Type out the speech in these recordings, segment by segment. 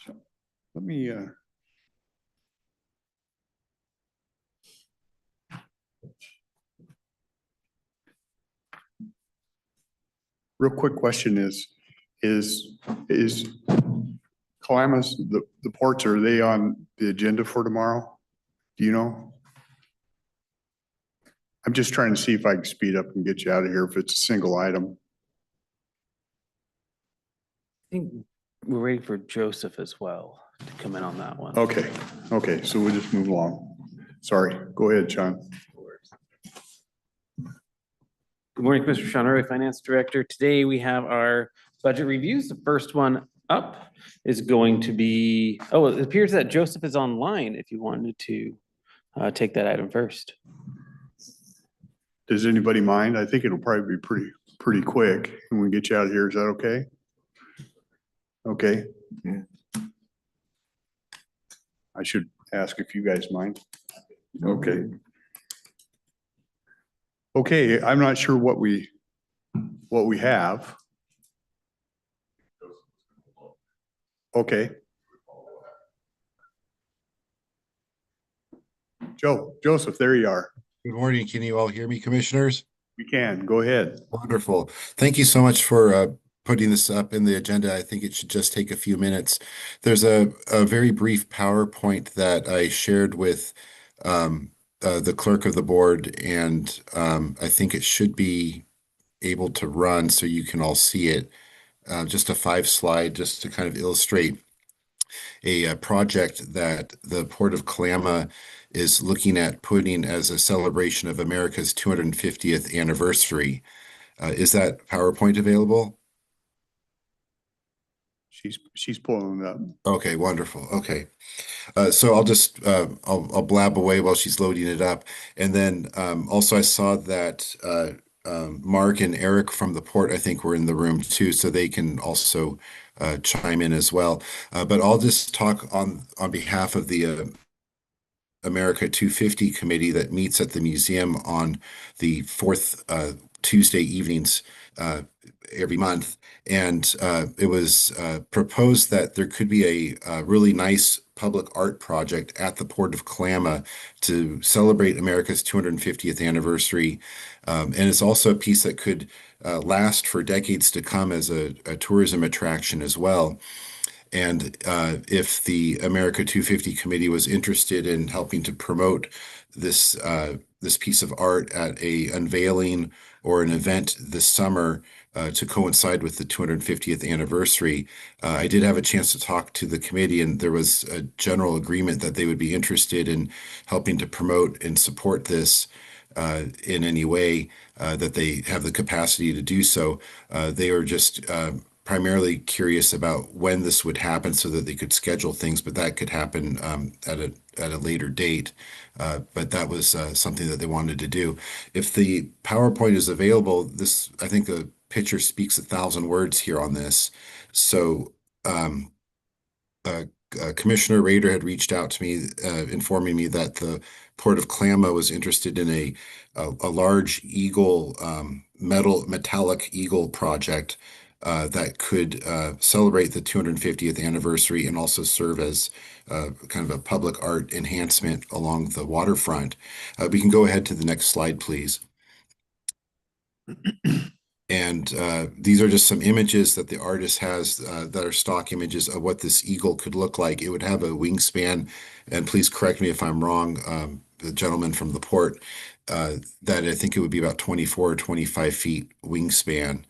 Let me, real quick question is Calamus, the ports, are they on the agenda for tomorrow? Do you know? I'm just trying to see if I can speed up and get you out of here if it's a single item. I think we're waiting for Joseph as well to come in on that one. Okay, so we'll just move along. Sorry, go ahead, John. Good morning, Commissioner Sean Roy, Finance Director. Today we have our budget reviews. The first one up is going to be, oh, it appears that Joseph is online if you wanted to take that item first. Does anybody mind? I think it'll probably be pretty quick and we can get you out of here. Is that okay? Okay. Yeah. I should ask if you guys mind. Okay. Okay, I'm not sure what we have. Okay. Joseph, there you are. Good morning. Can you all hear me, commissioners? We can. Go ahead. Wonderful. Thank you so much for putting this up in the agenda. I think it should just take a few minutes. There's a very brief PowerPoint that I shared with the clerk of the board, and I think it should be able to run so you can all see it. Just a 5-slide just to kind of illustrate a project that the Port of Kalama is looking at putting as a celebration of America's 250th anniversary. Is that PowerPoint available? She's pulling it up. Okay, wonderful. Okay. So I'll just I'll blab away while she's loading it up. And then also I saw that Mark and Eric from the port, I think, were in the room too, so they can also chime in as well. But I'll just talk on behalf of the America 250 committee that meets at the museum on the fourth Tuesday evenings every month. And it was proposed that there could be a really nice public art project at the Port of Kalama to celebrate America's 250th anniversary. And it's also a piece that could last for decades to come as a tourism attraction as well. And if the America 250 committee was interested in helping to promote this this piece of art at a unveiling or an event this summer to coincide with the 250th anniversary, I did have a chance to talk to the committee, and there was a general agreement that they would be interested in helping to promote and support this in any way that they have the capacity to do so. They are just primarily curious about when this would happen so that they could schedule things, but that could happen at a later date. But that was something that they wanted to do. If the PowerPoint is available, I think the picture speaks 1,000 words here on this. So Commissioner Rader had reached out to me, informing me that the Port of Kalama was interested in a large eagle, metallic eagle project that could celebrate the 250th anniversary and also serve as kind of a public art enhancement along the waterfront. We can go ahead to the next slide, please. And these are just some images that the artist has that are stock images of what this eagle could look like. It would have a wingspan, and please correct me if I'm wrong, the gentleman from the port, that I think it would be about 24 or 25 feet wingspan.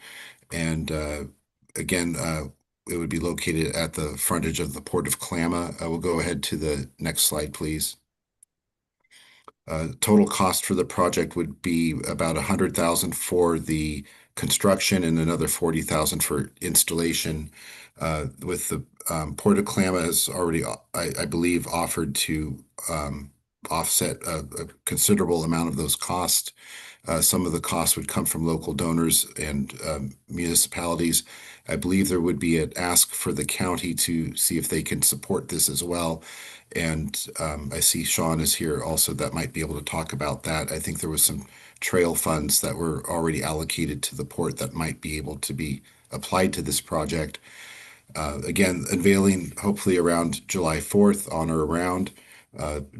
And again, it would be located at the frontage of the Port of Kalama. I will go ahead to the next slide, please. Total cost for the project would be about $100,000 for the construction and another $40,000 for installation. With the Port of Kalama has already, I believe, offered to offset a considerable amount of those costs. Some of the costs would come from local donors and municipalities. I believe there would be an ask for the county to see if they can support this as well. And I see Sean is here also that might be able to talk about that. I think there was some trail funds that were already allocated to the port that might be able to be applied to this project. Again, unveiling hopefully around July 4th on or around.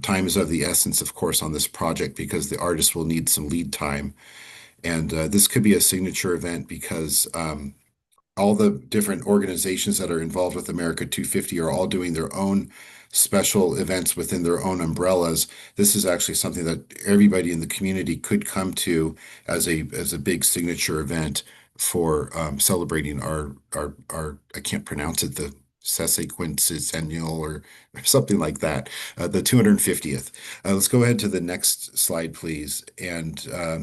Time is of the essence, of course, on this project because the artist will need some lead time. And this could be a signature event because all the different organizations that are involved with America 250 are all doing their own special events within their own umbrellas. This is actually something that everybody in the community could come to as a big signature event for celebrating our I can't pronounce it, the sesquicentennial or something like that, the 250th. Let's go ahead to the next slide, please. And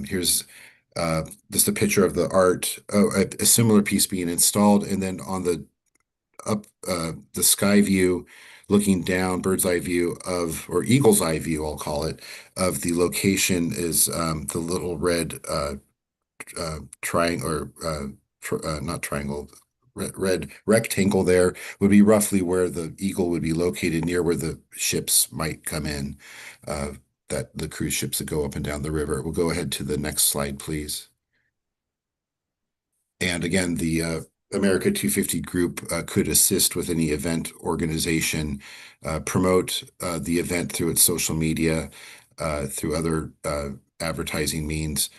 here's just a picture of the art, a similar piece being installed, and then on the the sky view, looking down, bird's eye view of, or eagle's eye view, I'll call it, of the location is the little red triangle, or not triangle, red rectangle there would be roughly where the eagle would be located, near where the ships might come in, that the cruise ships that go up and down the river. We'll go ahead to the next slide, please. And again, the America 250 group could assist with any event organization, promote the event through its social media, through other advertising means.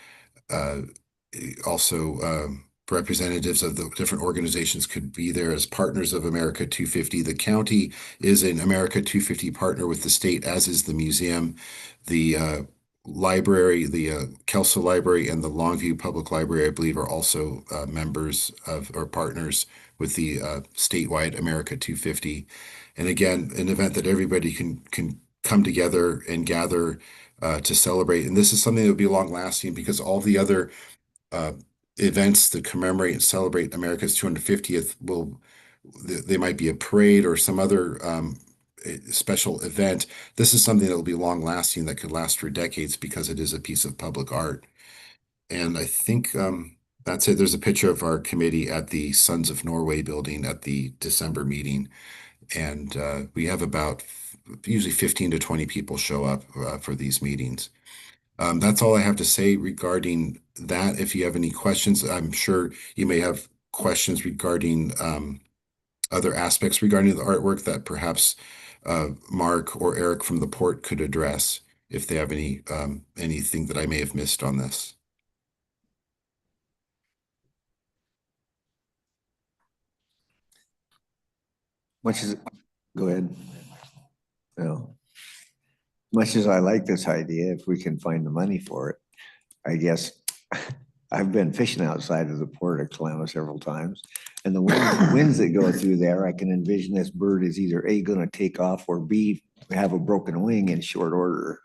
Also, representatives of the different organizations could be there as partners of America 250. The county is an America 250 partner with the state, as is the museum. The library, the Kelso Library and the Longview Public Library, I believe, are also members of or partners with the statewide America 250. And again, an event that everybody can come together and gather to celebrate. And this is something that will be long lasting because all the other events that commemorate and celebrate America's 250th they might be a parade or some other special event. This is something that will be long lasting, that could last for decades because it is a piece of public art. And I think that's it. There's a picture of our committee at the Sons of Norway building at the December meeting. And we have about usually 15 to 20 people show up for these meetings. That's all I have to say regarding that. If you have any questions, I'm sure you may have questions regarding other aspects regarding the artwork that perhaps Mark or Eric from the port could address if they have any anything that I may have missed on this. Go ahead. No. Much as I like this idea, if we can find the money for it, I guess I've been fishing outside of the port of Kalama several times. And the winds that go through there, I can envision this bird is either A, going to take off, or B, have a broken wing in short order.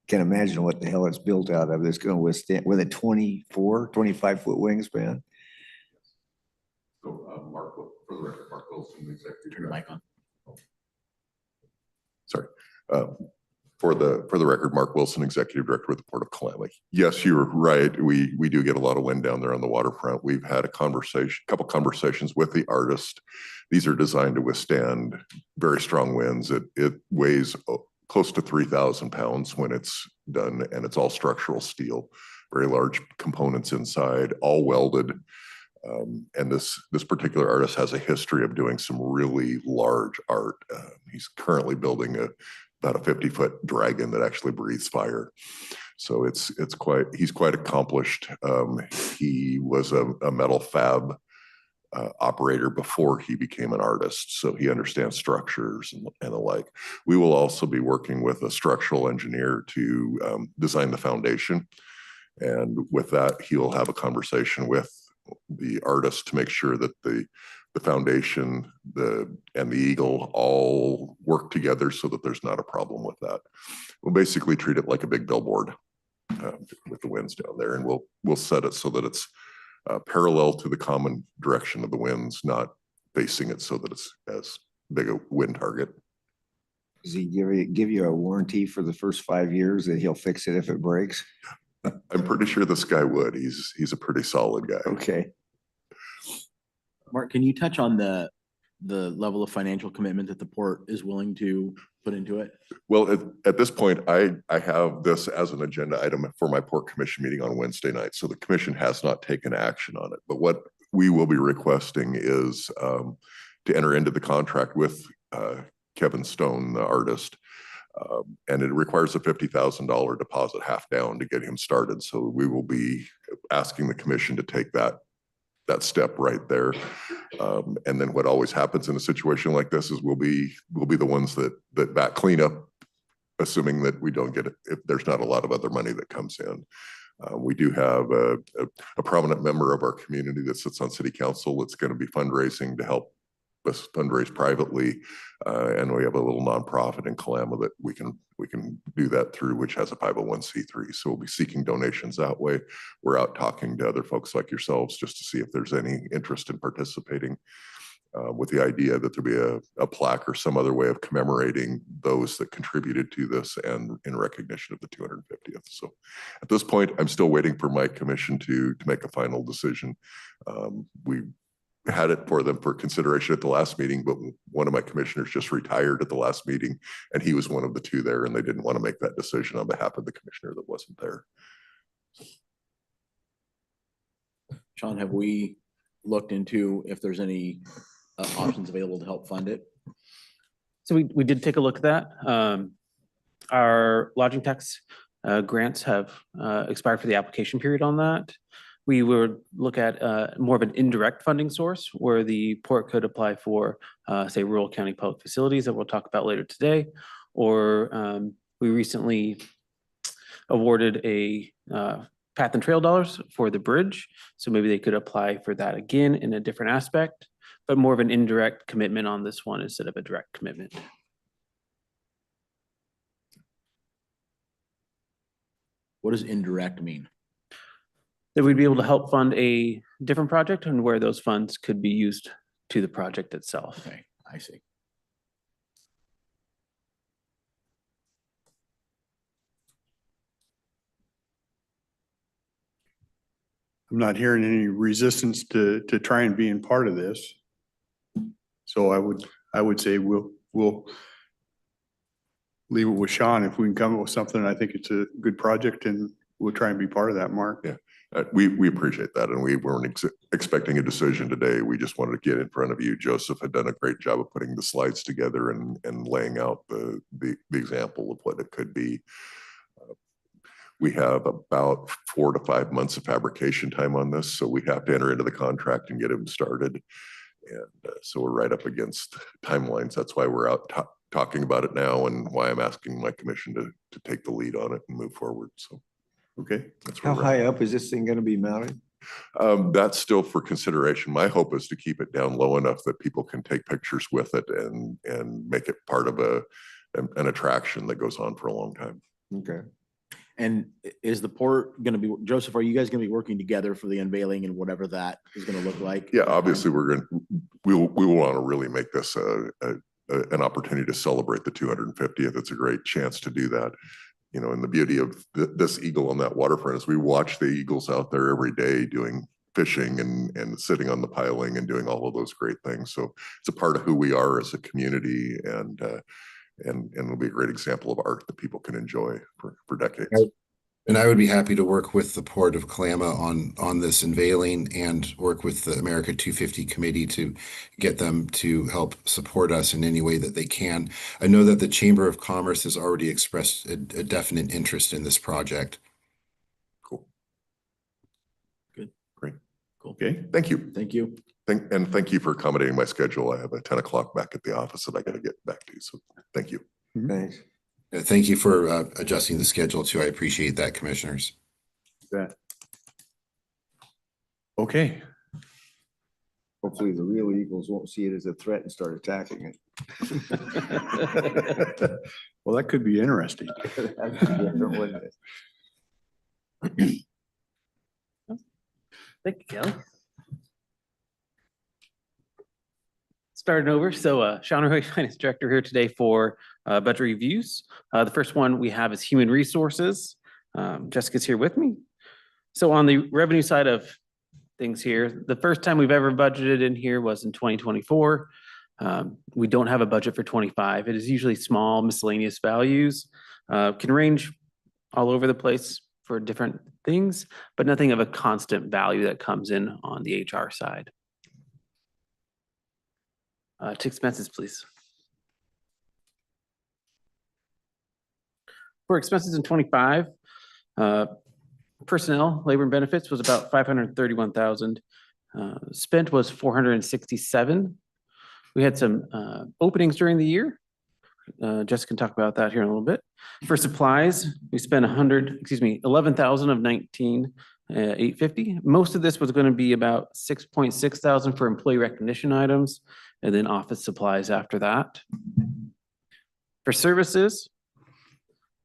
Can't imagine what the hell it's built out of. It's going to withstand with a 25-foot wingspan. So Mark, for the record, Mark Wilson, executive. Turn your mic on. Sorry. For the record, Mark Wilson, executive director with the Port of Kalama. Yes, you're right. We do get a lot of wind down there on the waterfront. We've had a couple conversations with the artist. These are designed to withstand very strong winds. It weighs close to 3,000 pounds when it's done, and it's all structural steel, very large components inside, all welded. And this particular artist has a history of doing some really large art. He's currently building about a 50-foot dragon that actually breathes fire. So he's quite accomplished. He was a metal fab operator before he became an artist, so he understands structures and the like. We will also be working with a structural engineer to design the foundation, and with that, he will have a conversation with the artist to make sure that the foundation and the eagle all work together so that there's not a problem with that. We'll basically treat it like a big billboard with the winds down there, and we'll set it so that it's parallel to the common direction of the winds, not facing it so that it's as big a wind target. Does he give you a warranty for the first 5 years that he'll fix it if it breaks? I'm pretty sure this guy would. He's a pretty solid guy. Okay. Mark, can you touch on the level of financial commitment that the port is willing to put into it? Well, at this point, I have this as an agenda item for my port commission meeting on Wednesday night. So the commission has not taken action on it. But we will be requesting is to enter into the contract with Kevin Stone, the artist. And it requires a $50,000 deposit, half down, to get him started. So we will be asking the commission to take that step right there. And then what always happens in a situation like this is we'll be the ones that back clean up, assuming that we don't get it, if there's not a lot of other money that comes in. We do have a prominent member of our community that sits on city council that's going to be fundraising to help us fundraise privately. And we have a little nonprofit in Kalama that we can do that through, which has a 501c3. So we'll be seeking donations that way. We're out talking to other folks like yourselves just to see if there's any interest in participating, with the idea that there'll be a plaque or some other way of commemorating those that contributed to this and in recognition of the 250th. So at this point, I'm still waiting for my commission to make a final decision. We had it for them for consideration at the last meeting, but one of my commissioners just retired at the last meeting, and he was one of the two there, and they didn't want to make that decision on behalf of the commissioner that wasn't there. Sean, have we looked into if there's any options available to help fund it? So we did take a look at that. Our lodging tax grants have expired for the application period on that. We would look at more of an indirect funding source where the port could apply for, say, rural county public facilities that we'll talk about later today. Or we recently awarded a path and trail dollars for the bridge. So maybe they could apply for that again in a different aspect, but more of an indirect commitment on this one instead of a direct commitment. What does indirect mean? That we'd be able to help fund a different project and where those funds could be used to the project itself. Okay, I see. I'm not hearing any resistance to try and being part of this. So I would say we'll leave it with Sean. If we can come up with something, I think it's a good project, and we'll try and be part of that, Mark. Yeah. We appreciate that, and we weren't expecting a decision today. We just wanted to get in front of you. Joseph had done a great job of putting the slides together and laying out the example of what it could be. We have about 4 to 5 months of fabrication time on this, so we have to enter into the contract and get them started. And so we're right up against timelines. That's why we're out talking about it now, and why I'm asking my commission to take the lead on it and move forward. So. Okay. That's where How we're at. high up is this thing gonna be mounted? That's still for consideration. My hope is to keep it down low enough that people can take pictures with it and make it part of an attraction that goes on for a long time. Okay. And is the port going to be, Joseph, are you guys going to be working together for the unveiling and whatever that is going to look like? Yeah, obviously we will want to really make this an opportunity to celebrate the 250th. It's a great chance to do that. You know, and the beauty of this eagle on that waterfront is we watch the eagles out there every day doing fishing and sitting on the piling and doing all of those great things. So it's a part of who we are as a community, and it'll be a great example of art that people can enjoy for decades. And I would be happy to work with the Port of Kalama on this unveiling and work with the America 250 committee to get them to help support us in any way that they can. I know that the Chamber of Commerce has already expressed a definite interest in this project. Cool. Good. Great. Cool. Okay. Thank you. Thank you. Thank you for accommodating my schedule. I have a 10 o'clock back at the office that I got to get back to. So thank you. Thanks. Thank you for adjusting the schedule too. I appreciate that, commissioners. Okay. Hopefully the real eagles won't see it as a threat and start attacking it. Well, that could be interesting. Thank you, Kelly. Starting over. So Sean Roy, Finance Director here today for budget reviews. The first one we have is human resources. Jessica's here with me. So on the revenue side of things here, the first time we've ever budgeted in here was in 2024. We don't have a budget for 25. It is usually small miscellaneous values. Can range all over the place for different things, but nothing of a constant value that comes in on the HR side. To expenses, please. For expenses in 25, personnel, labor and benefits was about 531,000. Spent was 467. We had some openings during the year. Jessica can talk about that here in a little bit. For supplies, we spent 11,000 of 19,850. Most of this was going to be about 6.6 thousand for employee recognition items, and then office supplies after that. For services,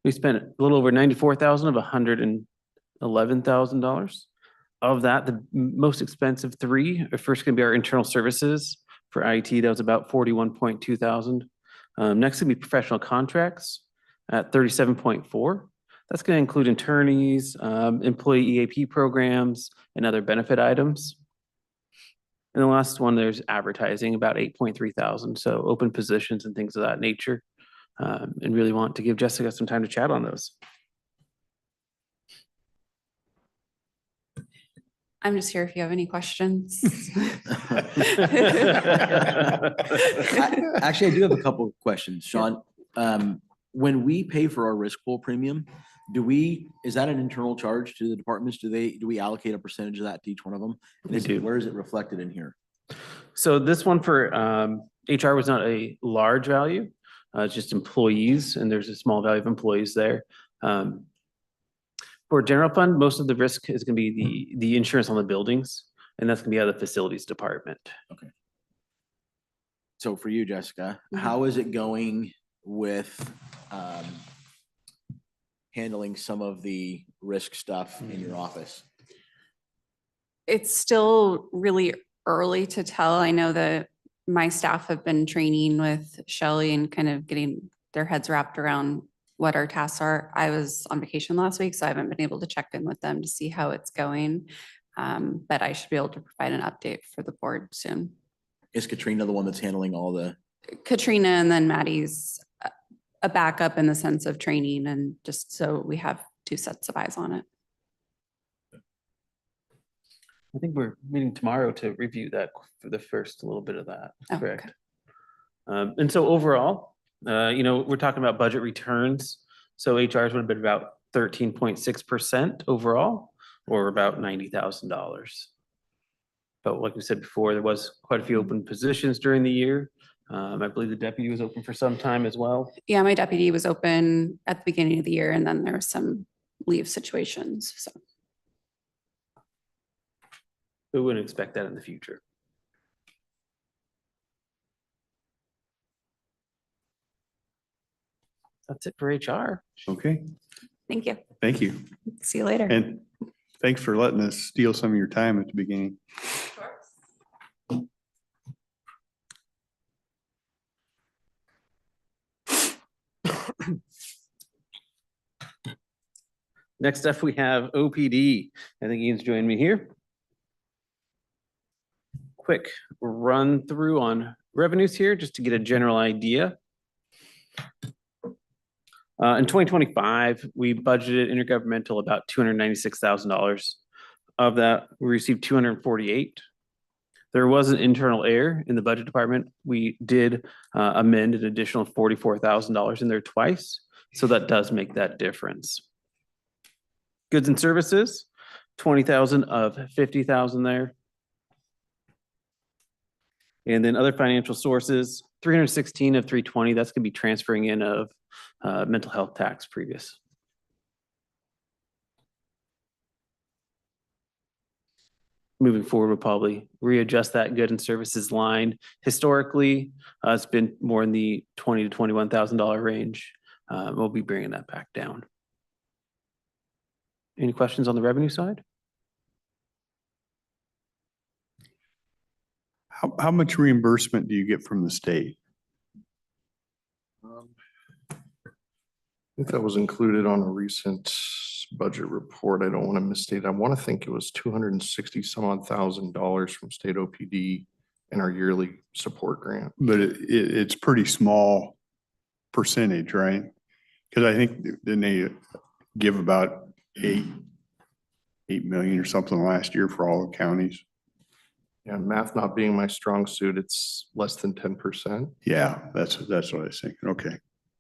we spent a little over 94,000 of $111,000. Of that, the most expensive three are first going to be our internal services. For IT, that was about 41.2 thousand. Next would be professional contracts at 37.4. That's going to include attorneys, employee EAP programs, and other benefit items. And the last one, there's advertising, about 8.3 thousand. So open positions and things of that nature. And really want to give Jessica some time to chat on those. I'm just here if you have any questions. Actually, I do have a couple of questions, Sean. When we pay for our risk pool premium, is that an internal charge to the departments? Do we allocate a percentage of that to each one of them? We do. Where is it reflected in here? So this one for HR was not a large value. It's just employees, and there's a small value of employees there. For general fund, most of the risk is going to be the insurance on the buildings, and that's going to be out of the facilities department. Okay. So for you, Jessica, how is it going with handling some of the risk stuff in your office? It's still really early to tell. I know that my staff have been training with Shelley and kind of getting their heads wrapped around what our tasks are. I was on vacation last week, so I haven't been able to check in with them to see how it's going. But I should be able to provide an update for the board soon. Is Katrina the one that's handling all the? Katrina and then Maddie's a backup in the sense of training, and just so we have two sets of eyes on it. I think we're meeting tomorrow to review that for the first little bit of that, Oh, correct? Okay. And so overall, we're talking about budget returns. So HRs would have been about 13.6% overall, or about $90,000. But like we said before, there was quite a few open positions during the year. I believe the deputy was open for some time as well. Yeah, my deputy was open at the beginning of the year, and then there were some leave situations, so. We wouldn't expect that in the future. That's it for HR. Okay, Thank you. thank you. See you later. And thanks for letting us steal some of your time at the beginning. Next up, we have OPD. I think Ian's joined me here. Quick run through on revenues here, just to get a general idea. In 2025, we budgeted intergovernmental about $296,000. Of that, we received 248. There was an internal error in the budget department. We did amend an additional $44,000 in there twice. So that does make that difference. Goods and services, 20,000 of 50,000 there. And then other financial sources, 316 of 320, that's gonna be transferring in of mental health tax previous. Moving forward, we'll probably readjust that good and services line. Historically, it's been more in the $20,000 to $21,000 range. We'll be bringing that back down. Any questions on the revenue side? How much reimbursement do you get from the state? I think that was included on a recent budget report. I don't want to misstate. I want to think it was 260 some odd $1,000 from state OPD in our yearly support grant. But it's pretty small percentage, right? Because I think then they give about 8 million or something last year for all the counties. Yeah, math not being my strong suit, it's less than 10%. Yeah, that's what I was thinking. Okay.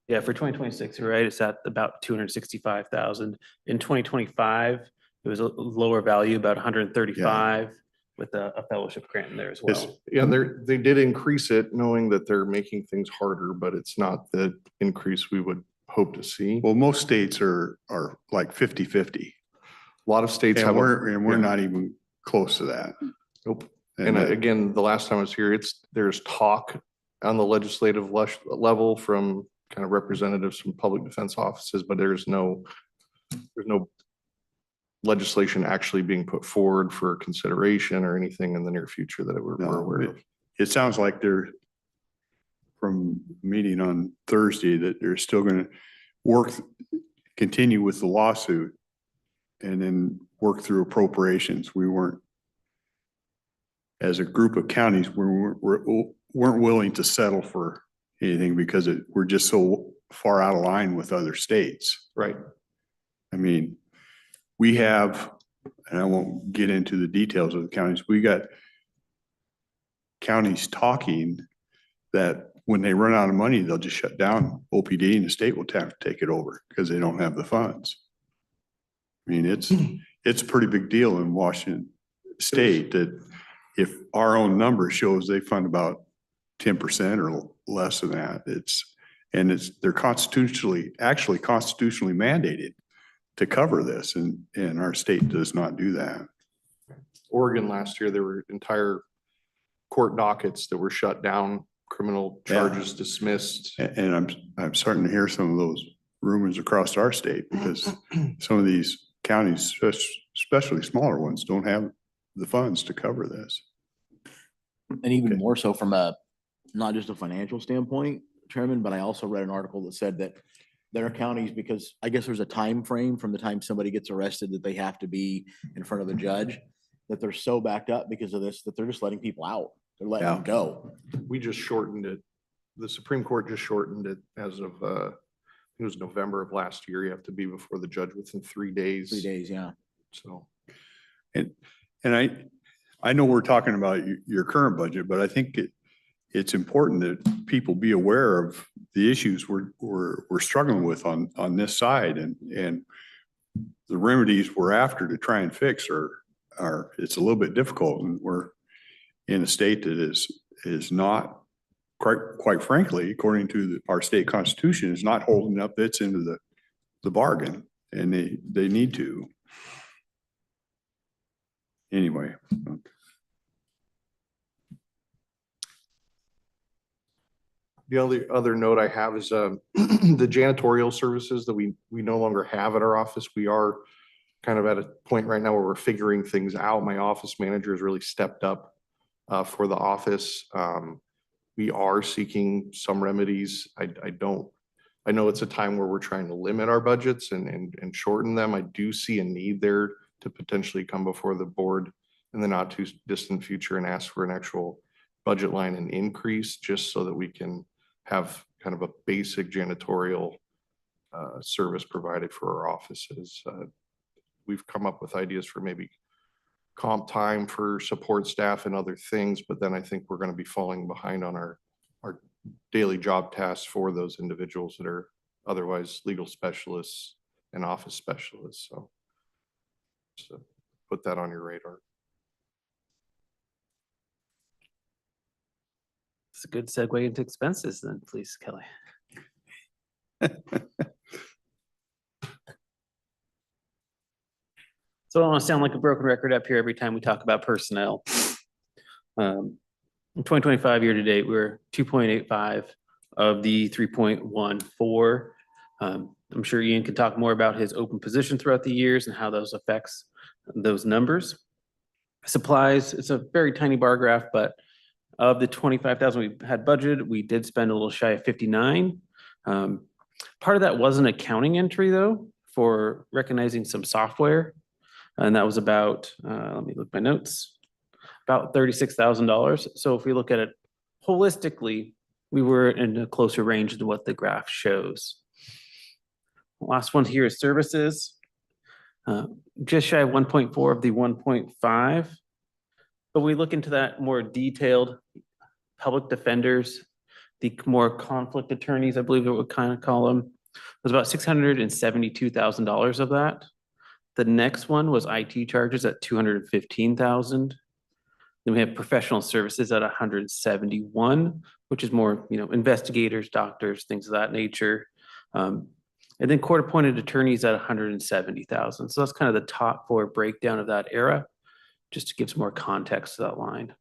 Yeah, for 2026, you're right, it's at about 265,000. In 2025, it was a lower value, about 135 with a fellowship grant in there as It's- well. Yeah, they did increase it knowing that they're making things harder, but it's not the increase we would hope to see. Well, most states are like 50-50. A lot of states And have. we're yeah. not even close to that. Nope. And again, the last time I was here, there's talk on the legislative level from kind of representatives from public defense offices, but there's no legislation actually being put forward for consideration or anything in the near future that we're No, aware of. it sounds like they're, from meeting on Thursday, that they're still gonna continue with the lawsuit and then work through appropriations. We weren't, as a group of counties, we weren't willing to settle for anything because we're just so far out of line with other states. Right. I mean, we have, and I won't get into the details of the counties, we got counties talking that when they run out of money, they'll just shut down OPD and the state will have to take it over because they don't have the funds. I mean, it's a pretty big deal in Washington State that if our own number shows they fund about 10% or less than that, they're constitutionally mandated to cover this, and our state does not do that. Oregon last year, there were entire court dockets that were shut down, criminal charges dismissed. And I'm starting to hear some of those rumors across our state because some of these counties, especially smaller ones, don't have the funds to cover this. And even more so from not just a financial standpoint, Chairman, but I also read an article that said that there are counties, because I guess there's a time frame from the time somebody gets arrested that they have to be in front of a judge, that they're so backed up because of this, that they're just letting people out. They're letting them go. We just shortened it. The Supreme Court just shortened it as of, it was November of last year. You have to be before the judge within 3 days. 3 days, yeah. So. And I know we're talking about your current budget, but I think it's important that people be aware of the issues we're struggling with on this side, and the remedies we're after to try and fix are it's a little bit difficult, and we're in a state that is not quite frankly, according to our state constitution, is not holding up its end of the bargain, and they need to. Anyway. The only other note I have is the janitorial services that we no longer have at our office. We are kind of at a point right now where we're figuring things out. My office manager has really stepped up for the office. We are seeking some remedies. I know it's a time where we're trying to limit our budgets and shorten them. I do see a need there to potentially come before the board in the not too distant future and ask for an actual budget line and increase, just so that we can have kind of a basic janitorial service provided for our offices. We've come up with ideas for maybe comp time for support staff and other things, but then I think we're going to be falling behind on our daily job tasks for those individuals that are otherwise legal specialists and office specialists. So put that on your radar. It's a good segue into expenses then, please, Kelly. So I don't want to sound like a broken record up here every time we talk about personnel. In 2025 year to date, we're 2.85 of the 3.14. I'm sure Ian can talk more about his open position throughout the years and how those affects those numbers. Supplies, it's a very tiny bar graph, but of the 25,000 we had budgeted, we did spend a little shy of 59. Part of that was an accounting entry though, for recognizing some software. And that was about, let me look at my notes, about $36,000. So if we look at it holistically, we were in a closer range than what the graph shows. Last one here is services. Just shy of 1.4 of the 1.5. But we look into that more detailed, public defenders, the more conflict attorneys, I believe it would kind of call them, was about $672,000 of that. The next one was IT charges at 215,000. Then we have professional services at 171, which is more, investigators, doctors, things of that nature. And then court-appointed attorneys at 170,000. So that's kind of the top four breakdown of that era, just to give some more context to that line.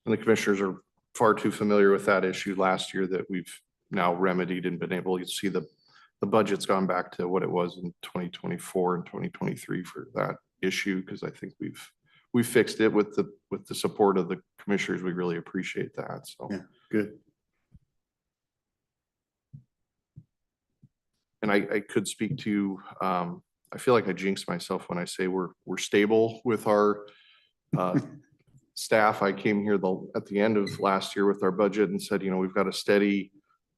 And the commissioners are far too familiar with that issue last year that we've now remedied and been able to see the budget's gone back to what it was in 2024 and 2023 for that issue, because I think we've fixed it with the support of the commissioners. We really appreciate that. So Yeah, good. And I could speak to, I feel like I jinxed myself when I say we're stable with our staff. I came here at the end of last year with our budget and said, we've got a steady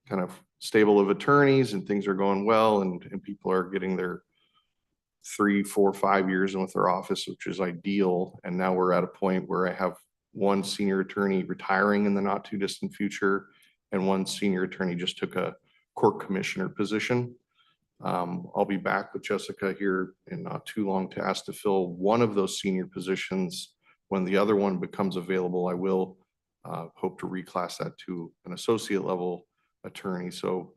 kind of stable of attorneys and things are going well, and people are getting their 3, 4, 5 years in with their office, which is ideal. And now we're at a point where I have one senior attorney retiring in the not too distant future, and one senior attorney just took a court commissioner position. I'll be back with Jessica here in not too long to ask to fill one of those senior positions. When the other one becomes available, I will hope to reclass that to an associate level attorney. So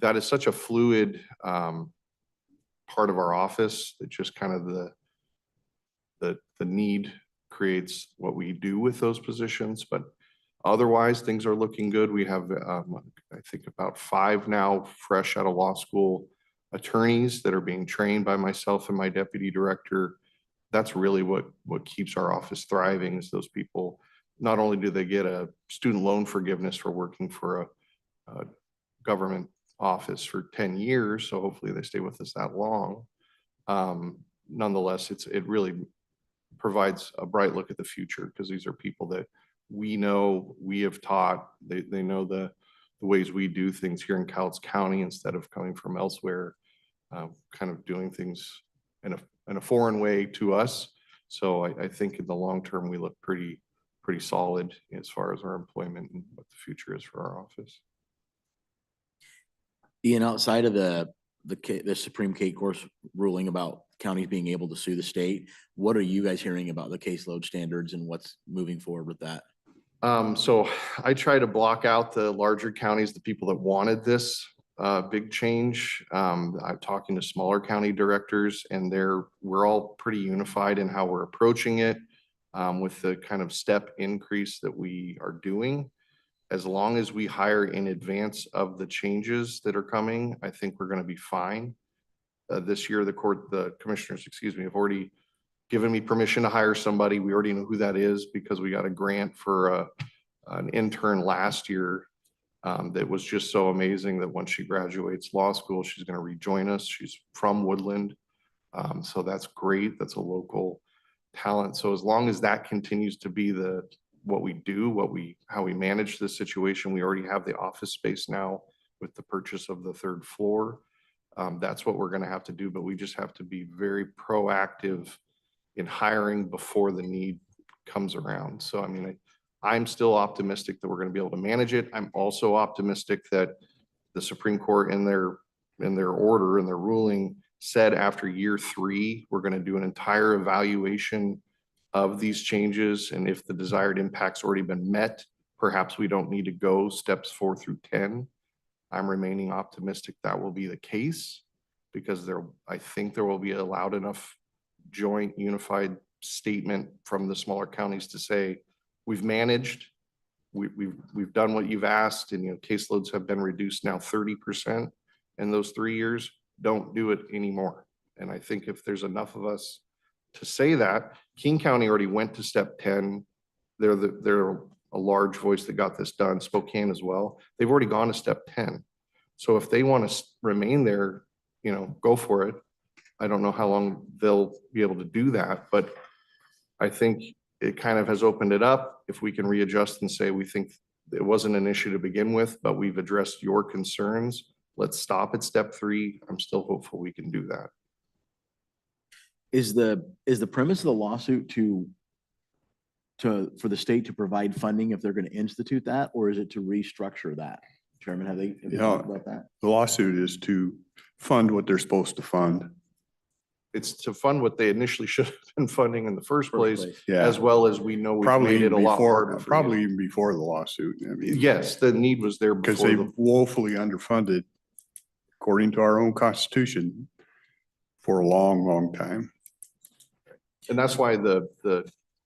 that is such a fluid part of our office that just kind of the need creates what we do with those positions. But otherwise, things are looking good. We have, I think, about 5 now fresh out of law school attorneys that are being trained by myself and my deputy director. That's really what keeps our office thriving, is those people. Not only do they get a student loan forgiveness for working for a government office for 10 years, so hopefully they stay with us that long. Nonetheless, it really provides a bright look at the future, because these are people that we know, we have taught, they know the ways we do things here in Cowlitz County instead of coming from elsewhere, kind of doing things in a foreign way to us. So I think in the long term, we look pretty solid as far as our employment and what the future is for our office. Ian, outside of the Supreme Court ruling about counties being able to sue the state, what are you guys hearing about the caseload standards and what's moving forward with that? So I try to block out the larger counties, the people that wanted this big change. I'm talking to smaller county directors, and we're all pretty unified in how we're approaching it, with the kind of step increase that we are doing. As long as we hire in advance of the changes that are coming, I think we're going to be fine. This year, the commissioners, have already given me permission to hire somebody. We already know who that is, because we got a grant for an intern last year that was just so amazing that once she graduates law school, she's going to rejoin us. She's from Woodland. So that's great. That's a local talent. So as long as that continues to be what we do, how we manage this situation, we already have the office space now with the purchase of the 3rd floor. That's what we're going to have to do, but we just have to be very proactive in hiring before the need comes around. So, I mean, I'm still optimistic that we're going to be able to manage it. I'm also optimistic that the Supreme Court in their order, in their ruling, said after year 3, we're going to do an entire evaluation of these changes. And if the desired impact's already been met, perhaps we don't need to go steps 4 through 10. I'm remaining optimistic that will be the case, because I think there will be a loud enough joint unified statement from the smaller counties to say, we've managed, we've done what you've asked, and caseloads have been reduced now 30% in those 3 years. Don't do it anymore. And I think if there's enough of us to say that, King County already went to step 10. They're a large voice that got this done. Spokane as well. They've already gone to step 10. So if they want to remain there, go for it. I don't know how long they'll be able to do that, but I think it kind of has opened it up. If we can readjust and say, we think it wasn't an issue to begin with, but we've addressed your concerns, let's stop at step 3. I'm still hopeful we can do that. Is the premise of the lawsuit for the state to provide funding if they're going to institute that, or is it to restructure that? Chairman, have they talked about that? The lawsuit is to fund what they're supposed to fund. It's to fund what they initially should have been funding in the first place, Yeah. as well as we know we've Probably made it a even lot harder before, for probably you. even before the lawsuit. I mean, Yes, the need was there because before they the woefully underfunded, according to our own constitution, for a long, long time. And that's why the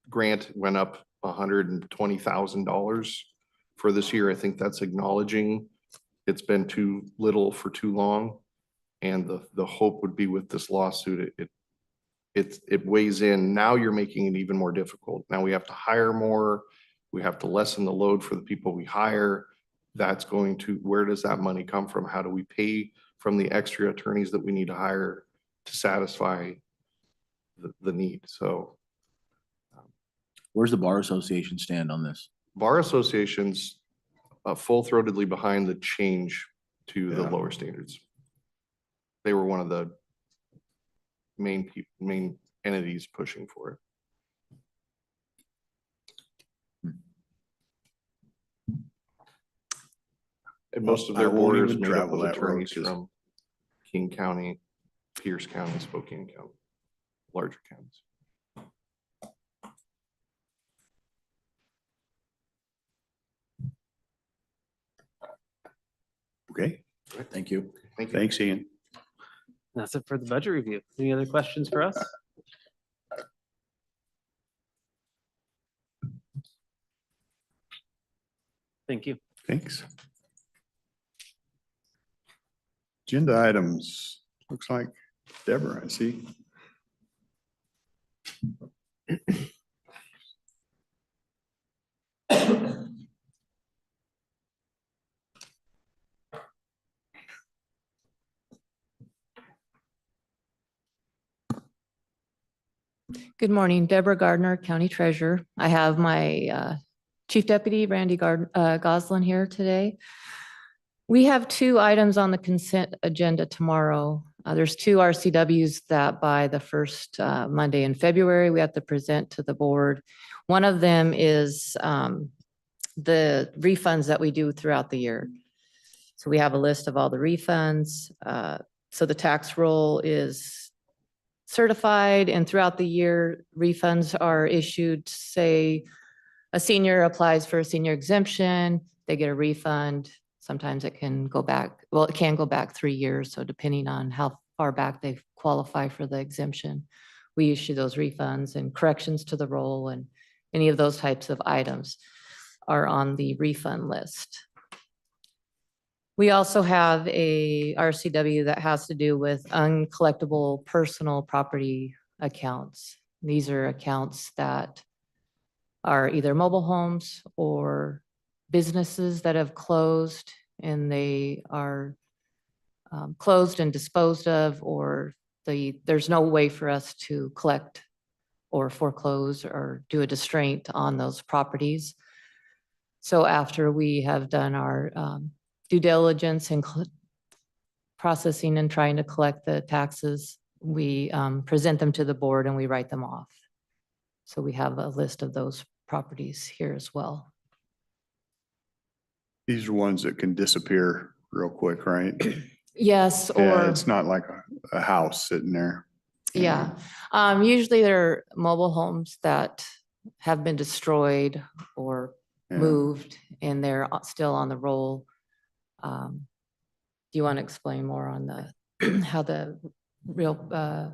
grant went up $120,000 for this year. I think that's acknowledging it's been too little for too long. And the hope would be with this lawsuit, it weighs in. Now you're making it even more difficult. Now we have to hire more. We have to lessen the load for the people we hire. That's going to, where does that money come from? How do we pay from the extra attorneys that we need to hire to satisfy the need? So Where's the Bar Association stand on this? bar associations full-throatedly behind the change to the Yeah. lower standards. They were one of the main entities pushing for it. And most of I their won't board is even made up travel of that road attorneys 'cause- from King County, Pierce County, Spokane County, larger counties. Okay, Thank you. Thank you. thanks, Ian. That's it for the budget review. Any other questions for us? Thank you. Thanks. Agenda items, looks like Deborah, I see. Good morning, Deborah Gardner, County Treasurer. I have my Chief Deputy Randy Goslin here today. We have 2 items on the consent agenda tomorrow. There's 2 RCWs that by the first Monday in February, we have to present to the board. One of them is the refunds that we do throughout the year. So we have a list of all the refunds. So the tax roll is certified, and throughout the year, refunds are issued. Say a senior applies for a senior exemption, they get a refund. Sometimes it can go back, well, it can go back 3 years. So depending on how far back they qualify for the exemption, we issue those refunds, and corrections to the roll and any of those types of items are on the refund list. We also have a RCW that has to do with uncollectible personal property accounts. These are accounts that are either mobile homes or businesses that have closed, and they are closed and disposed of, or there's no way for us to collect or foreclose or do a distraint on those properties. So after we have done our due diligence and processing and trying to collect the taxes, we present them to the board and we write them off. So we have a list of those properties here as well. These are ones that can disappear real quick, right? Yes, Yeah, or, it's not like a house sitting there. yeah. Usually they're mobile homes that have been destroyed or Yeah. moved, and they're still on the roll. Do you want to explain more on the, how the real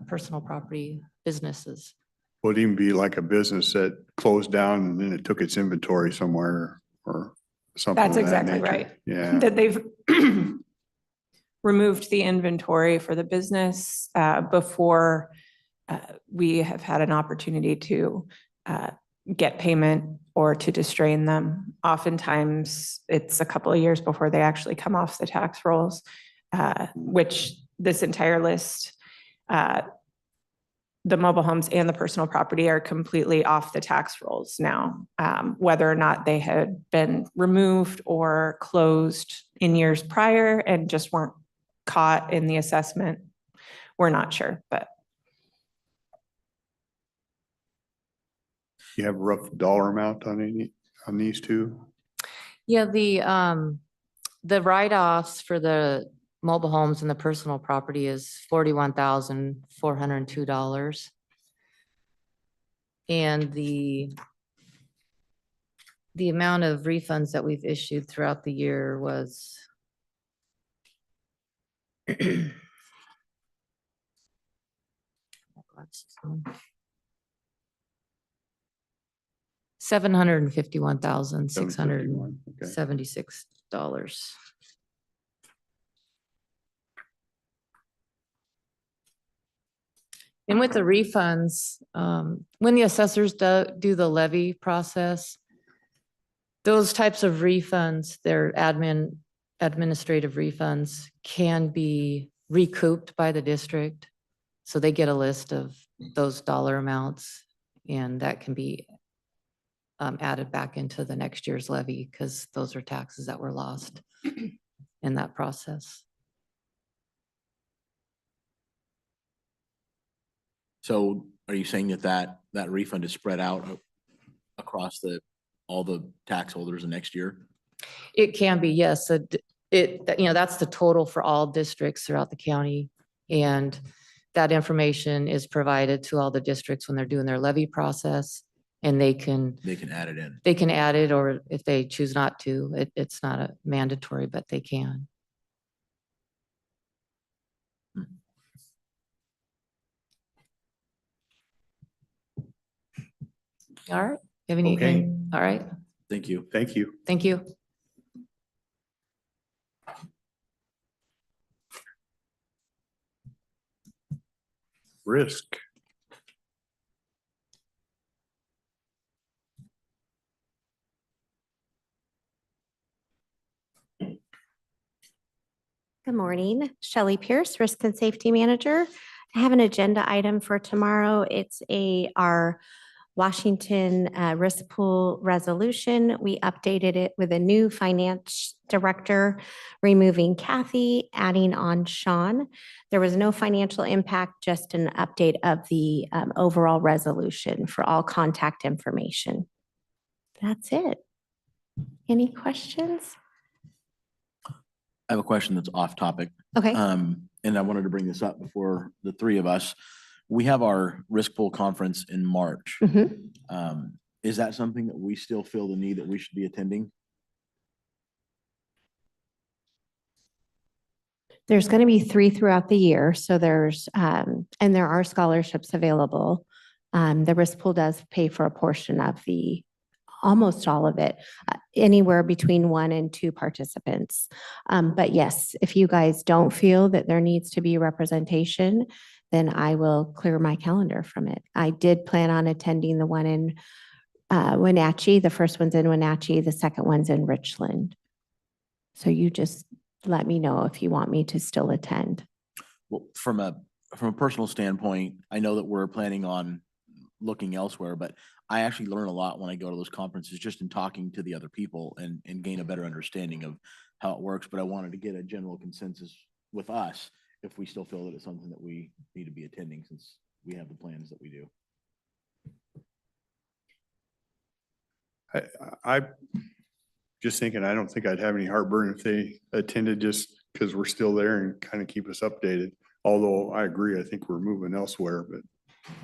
personal property businesses? Would even be like a business that closed down and then it took its inventory somewhere or something. That's of that exactly nature. right. Yeah, That they've removed the inventory for the business before we have had an opportunity to get payment or to distrain them. Oftentimes, it's a couple of years before they actually come off the tax rolls, which this entire list, the mobile homes and the personal property are completely off the tax rolls now. Whether or not they had been removed or closed in years prior and just weren't caught in the assessment. We're not sure, but You have a rough dollar amount on these two? Yeah, the write-offs for the mobile homes and the personal property is $41,402. And the amount of refunds that we've issued throughout the year was $751,676. And with the refunds, when the assessors do the levy process, those types of refunds, their administrative refunds can be recouped by the district. So they get a list of those dollar amounts, and that can be added back into the next year's levy because those are taxes that were lost in that process. So are you saying that refund is spread out across all the tax holders in next year? It can be, yes. That's the total for all districts throughout the county. And that information is provided to all the districts when they're doing their levy process, and they can add it in. They can add it, or if they choose not to, it's not a mandatory, but they can. All right. You have anything? All right. Thank you. Thank you. Thank you. Risk. Good morning, Shelley Pierce, Risk and Safety Manager. I have an agenda item for tomorrow. It's our Washington risk pool resolution. We updated it with a new finance director, removing Kathy, adding on Sean. There was no financial impact, just an update of the overall resolution for all contact information. That's it. Any questions? I have a question that's off topic. Okay. And I wanted to bring this up before the three of us. We have our risk pool conference in March. Mhm. Is that something that we still feel the need that we should be attending? There's going to be 3 throughout the year. So there's, and there are scholarships available. The risk pool does pay for a portion of almost all of it, anywhere between 1 and 2 participants. But yes, if you guys don't feel that there needs to be representation, then I will clear my calendar from it. I did plan on attending the one in Wenatchee. The first one's in Wenatchee. The second one's in Richland. So you just let me know if you want me to still attend. Well, from a personal standpoint, I know that we're planning on looking elsewhere, but I actually learn a lot when I go to those conferences, just in talking to the other people and gain a better understanding of how it works. But I wanted to get a general consensus with us if we still feel that it's something that we need to be attending, since we have the plans that we do. I just thinking, I don't think I'd have any heartburn if they attended, just because we're still there and kind of keep us updated. Although I agree, I think we're moving elsewhere, but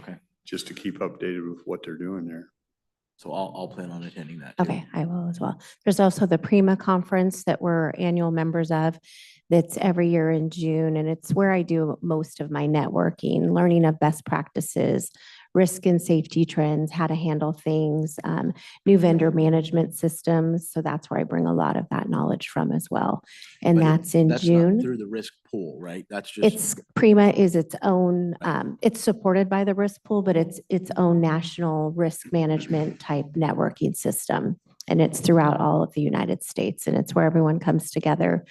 Okay. just to keep updated with what they're doing there. So I'll plan on attending that too. Okay, I will as well. There's also the Prima conference that we're annual members of. That's every year in June, and it's where I do most of my networking, learning of best practices, risk and safety trends, how to handle things, new vendor management systems. So that's where I bring a lot of that knowledge from as well. And But that's in not June. through the risk pool, right? That's just. Prima is its own, it's supported by the risk pool, but it's its own national risk management type networking system. And it's throughout all of the United States, and it's where everyone comes together.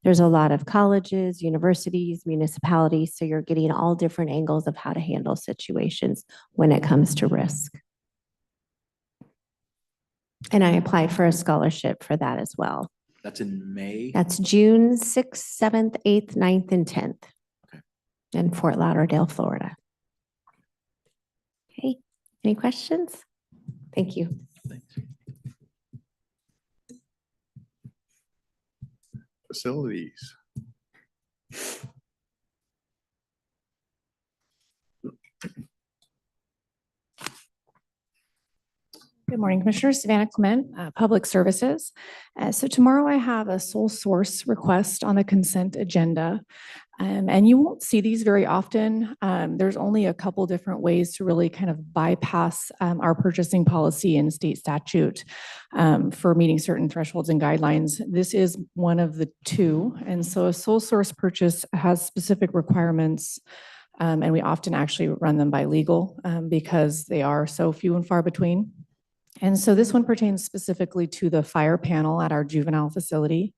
There's a lot of colleges, universities, municipalities, so you're getting all different angles of how to handle situations when it comes to risk. And I applied for a scholarship for that as well. That's in May? That's June 6th, 7th, 8th, 9th, and 10th. Okay. In Fort Lauderdale, Florida. Okay, any questions? Thank you. Thanks. Facilities. Good morning, Commissioners. Savannah Clement, Public Services. So tomorrow I have a sole source request on the consent agenda. And you won't see these very often. There's only a couple different ways to really kind of bypass our purchasing policy and state statute for meeting certain thresholds and guidelines. This is one of the two. And so a sole source purchase has specific requirements. And we often actually run them by legal because they are so few and far between. And so this one pertains specifically to the fire panel at our juvenile facility.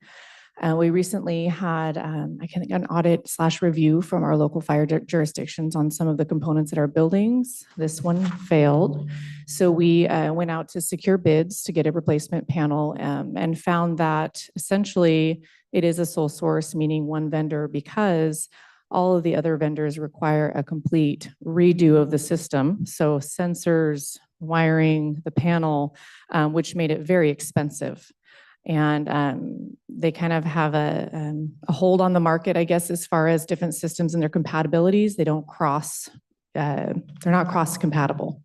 We recently had, an audit / review from our local fire jurisdictions on some of the components at our buildings. This one failed. So we went out to secure bids to get a replacement panel and found that essentially it is a sole source, meaning one vendor, because all of the other vendors require a complete redo of the system. So sensors, wiring, the panel, which made it very expensive. And they kind of have a hold on the market, I guess, as far as different systems and their compatibilities. They don't they're not cross compatible.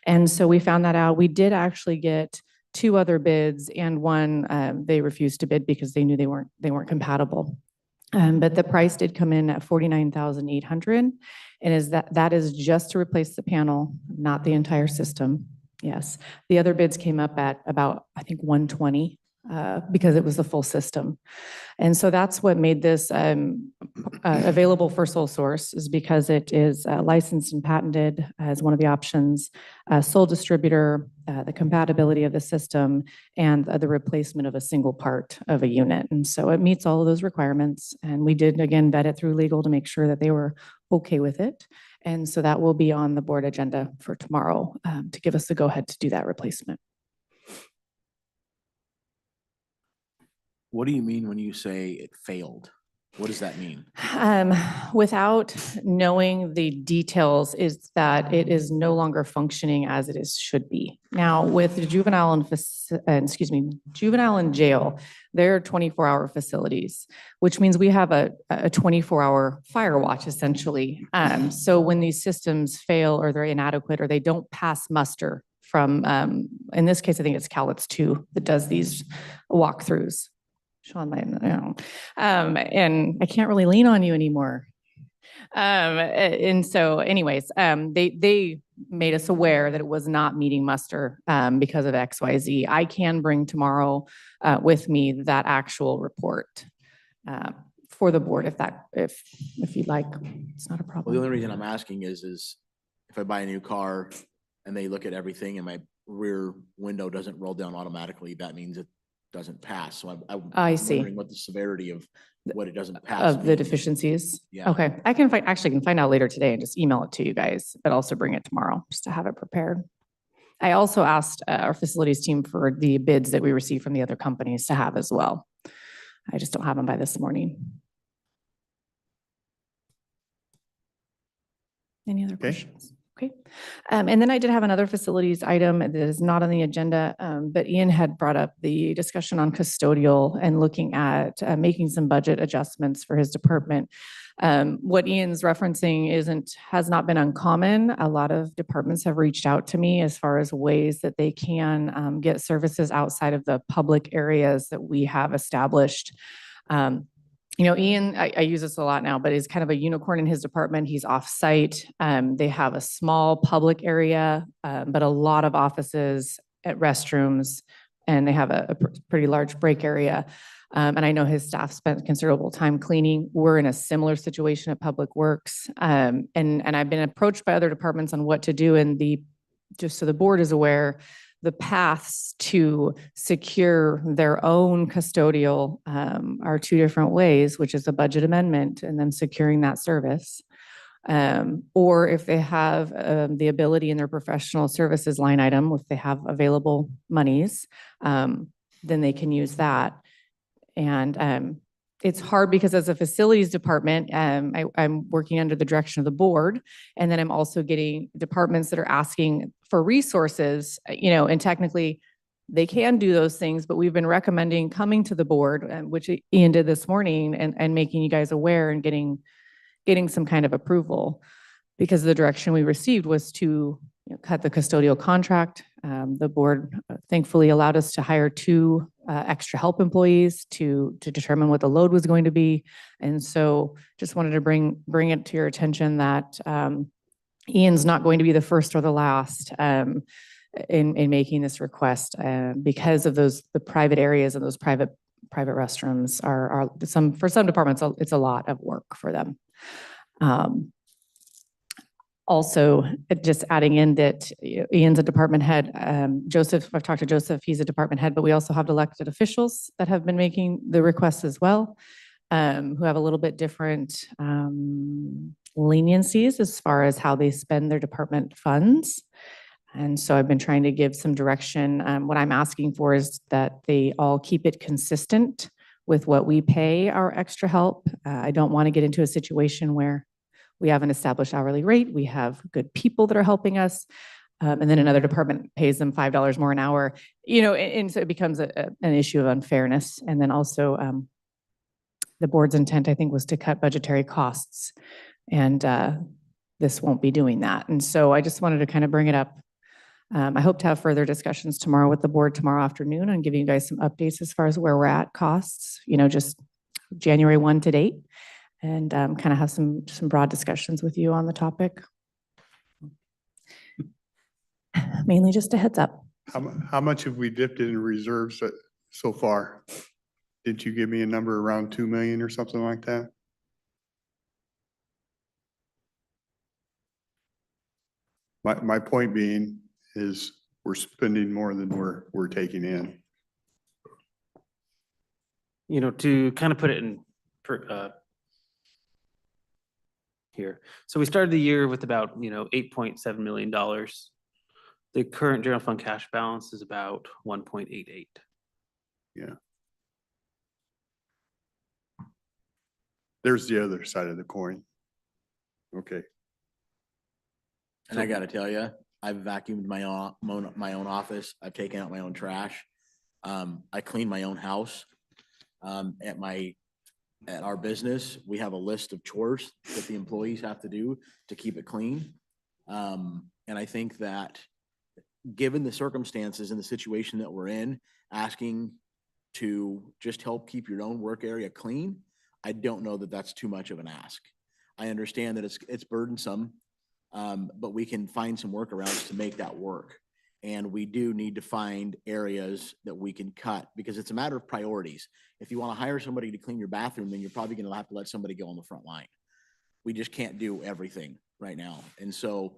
And so we found that out. We did actually get 2 other bids, and one they refused to bid because they knew they weren't compatible. But the price did come in at $49,800, and that is just to replace the panel, not the entire system. Yes, the other bids came up at about, I think, $120 because it was the full system. And so that's what made this available for sole source, is because it is licensed and patented as one of the options, sole distributor, the compatibility of the system, and the replacement of a single part of a unit. And so it meets all of those requirements. And we did, again, vet it through legal to make sure that they were okay with it. And so that will be on the board agenda for tomorrow to give us the go-ahead to do that replacement. What do you mean when you say it failed? What does that mean? Without knowing the details, is that it is no longer functioning as it should be. Now, with the juvenile and jail, they're 24-hour facilities, which means we have a 24-hour fire watch, essentially. So when these systems fail or they're inadequate or they don't pass muster from, in this case, I think it's Cowlitz 2 that does these walkthroughs. Sean might know. And I can't really lean on you anymore. And so anyways, they made us aware that it was not meeting muster because of XYZ. I can bring tomorrow with me that actual report for the board if you'd like. It's not a Well, problem. the only reason I'm asking is if I buy a new car and they look at everything and my rear window doesn't roll down automatically, that means it doesn't pass. So I I'm see. wondering what the severity of what it doesn't pass Of the means. deficiencies? Yeah. Okay, I can find out later today and just email it to you guys, but also bring it tomorrow just to have it prepared. I also asked our facilities team for the bids that we received from the other companies to have as well. I just don't have them by this morning. Any other questions? Okay. And then I did have another facilities item that is not on the agenda, but Ian had brought up the discussion on custodial and looking at making some budget adjustments for his department. What Ian's referencing has not been uncommon. A lot of departments have reached out to me as far as ways that they can get services outside of the public areas that we have established. Ian, I use this a lot now, but he's kind of a unicorn in his department. He's off-site. They have a small public area, but a lot of offices at restrooms, and they have a pretty large break area. And I know his staff spent considerable time cleaning. We're in a similar situation at Public Works. And I've been approached by other departments on what to do. And just so the board is aware, the paths to secure their own custodial are 2 different ways, which is a budget amendment and then securing that service. Or if they have the ability in their professional services line item, if they have available monies, then they can use that. And it's hard because as a facilities department, I'm working under the direction of the board. And then I'm also getting departments that are asking for resources, and technically they can do those things, but we've been recommending coming to the board, which Ian did this morning, and making you guys aware and getting some kind of approval, because the direction we received was to cut the custodial contract. The board thankfully allowed us to hire 2 extra help employees to determine what the load was going to be. And so just wanted to bring it to your attention that Ian's not going to be the first or the last in making this request, because of the private areas and those private restrooms are for some departments, it's a lot of work for them. Also, just adding in that Ian's a department head. Joseph, I've talked to Joseph, he's a department head, but we also have elected officials that have been making the requests as well, who have a little bit different leniencies as far as how they spend their department funds. And so I've been trying to give some direction. What I'm asking for is that they all keep it consistent with what we pay our extra help. I don't want to get into a situation where we have an established hourly rate, we have good people that are helping us, and then another department pays them $5 more an hour, and so it becomes an issue of unfairness. And then also the board's intent, I think, was to cut budgetary costs, and this won't be doing that. And so I just wanted to kind of bring it up. I hope to have further discussions tomorrow with the board tomorrow afternoon and giving you guys some updates as far as where we're at costs, just January 1 to date, and kind of have some broad discussions with you on the topic. Mainly just a heads up. How much have we dipped in reserves so far? Did you give me a number around 2 million or something like that? My point being is we're spending more than we're taking in. To kind of put it in here. So we started the year with about, $8.7 million. The current general fund cash balance is about 1.88. Yeah. There's the other side of the coin. Okay. And I gotta tell you, I've vacuumed my own office. I've taken out my own trash. I clean my own house. At our business, we have a list of chores that the employees have to do to keep it clean. And I think that given the circumstances and the situation that we're in, asking to just help keep your own work area clean, I don't know that that's too much of an ask. I understand that it's burdensome, but we can find some workarounds to make that work. And we do need to find areas that we can cut, because it's a matter of priorities. If you want to hire somebody to clean your bathroom, then you're probably going to have to let somebody go on the front line. We just can't do everything right now. And so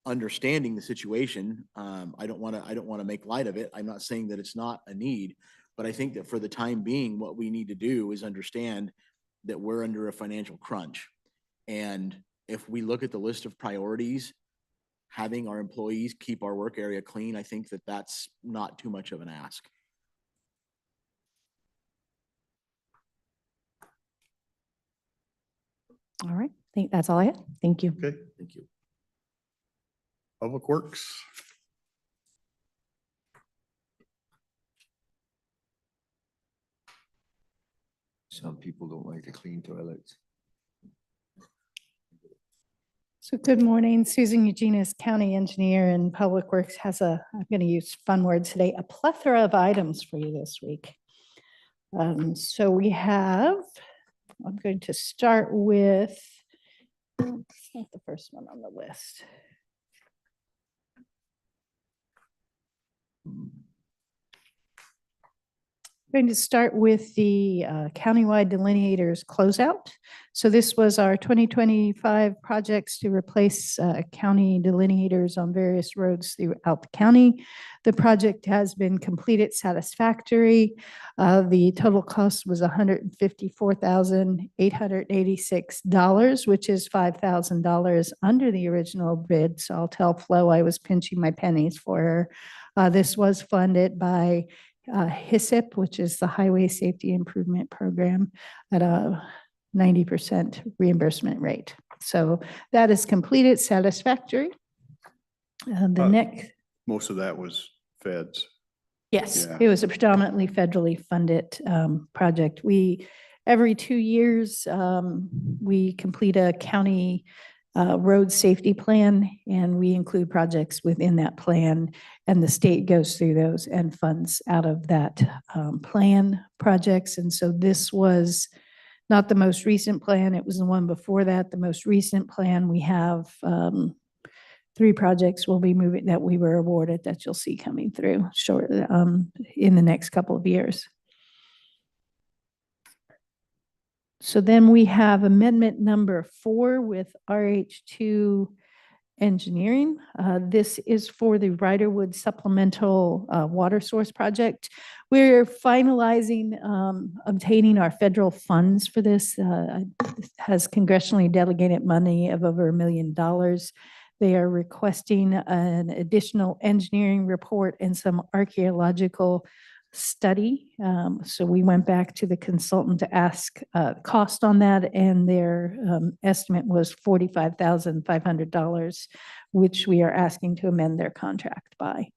understanding the situation, I don't want to make light of it. I'm not saying that it's not a need, but I think that for the time being, what we need to do is understand that we're under a financial crunch. And if we look at the list of priorities, having our employees keep our work area clean, I think that that's not too much of an ask. All right. I think that's all I had. Thank you. Okay. Thank you. Public Works. Some people don't like to clean toilets. So good morning, Susan Eugenius, County Engineer, and Public Works has I'm going to use fun words today, a plethora of items for you this week. So we have, I'm going to start with, it's not the first one on the list. I'm going to start with the countywide delineators closeout. So this was our 2025 projects to replace county delineators on various roads throughout the county. The project has been completed satisfactory. The total cost was $154,886, which is $5,000 under the original bid. So I'll tell Flo I was pinching my pennies for her. This was funded by HISIP, which is the Highway Safety Improvement Program, at a 90% reimbursement rate. So that is completed, satisfactory. The next, Most of that was feds. yes, Yeah. it was a predominantly federally funded project. Every 2 years, we complete a county road safety plan, and we include projects within that plan, and the state goes through those and funds out of that plan projects. And so this was not the most recent plan. It was the one before that. The most recent plan, we have 3 projects will be moving that we were awarded that you'll see coming through short in the next couple of years. So then we have amendment number 4 with RH2 Engineering. This is for the Riderwood Supplemental Water Source Project. We're finalizing obtaining our federal funds for this. Has congressionally delegated money of over $1 million. They are requesting an additional engineering report and some archaeological study. So we went back to the consultant to ask cost on that, and their estimate was $45,500, which we are asking to amend their contract by.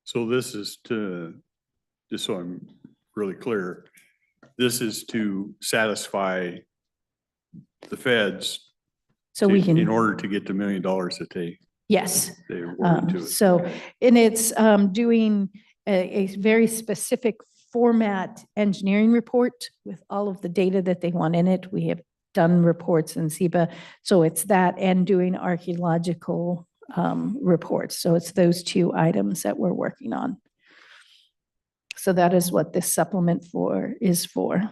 So this is to, just so I'm really clear, this is to satisfy the feds So we can. in order to get the $1 million that Yes. they awarded to us. So, and it's doing a very specific format engineering report with all of the data that they want in it. We have done reports in SEPA. So it's that and doing archaeological reports. So it's those 2 items that we're working on. So that is what this supplement is for.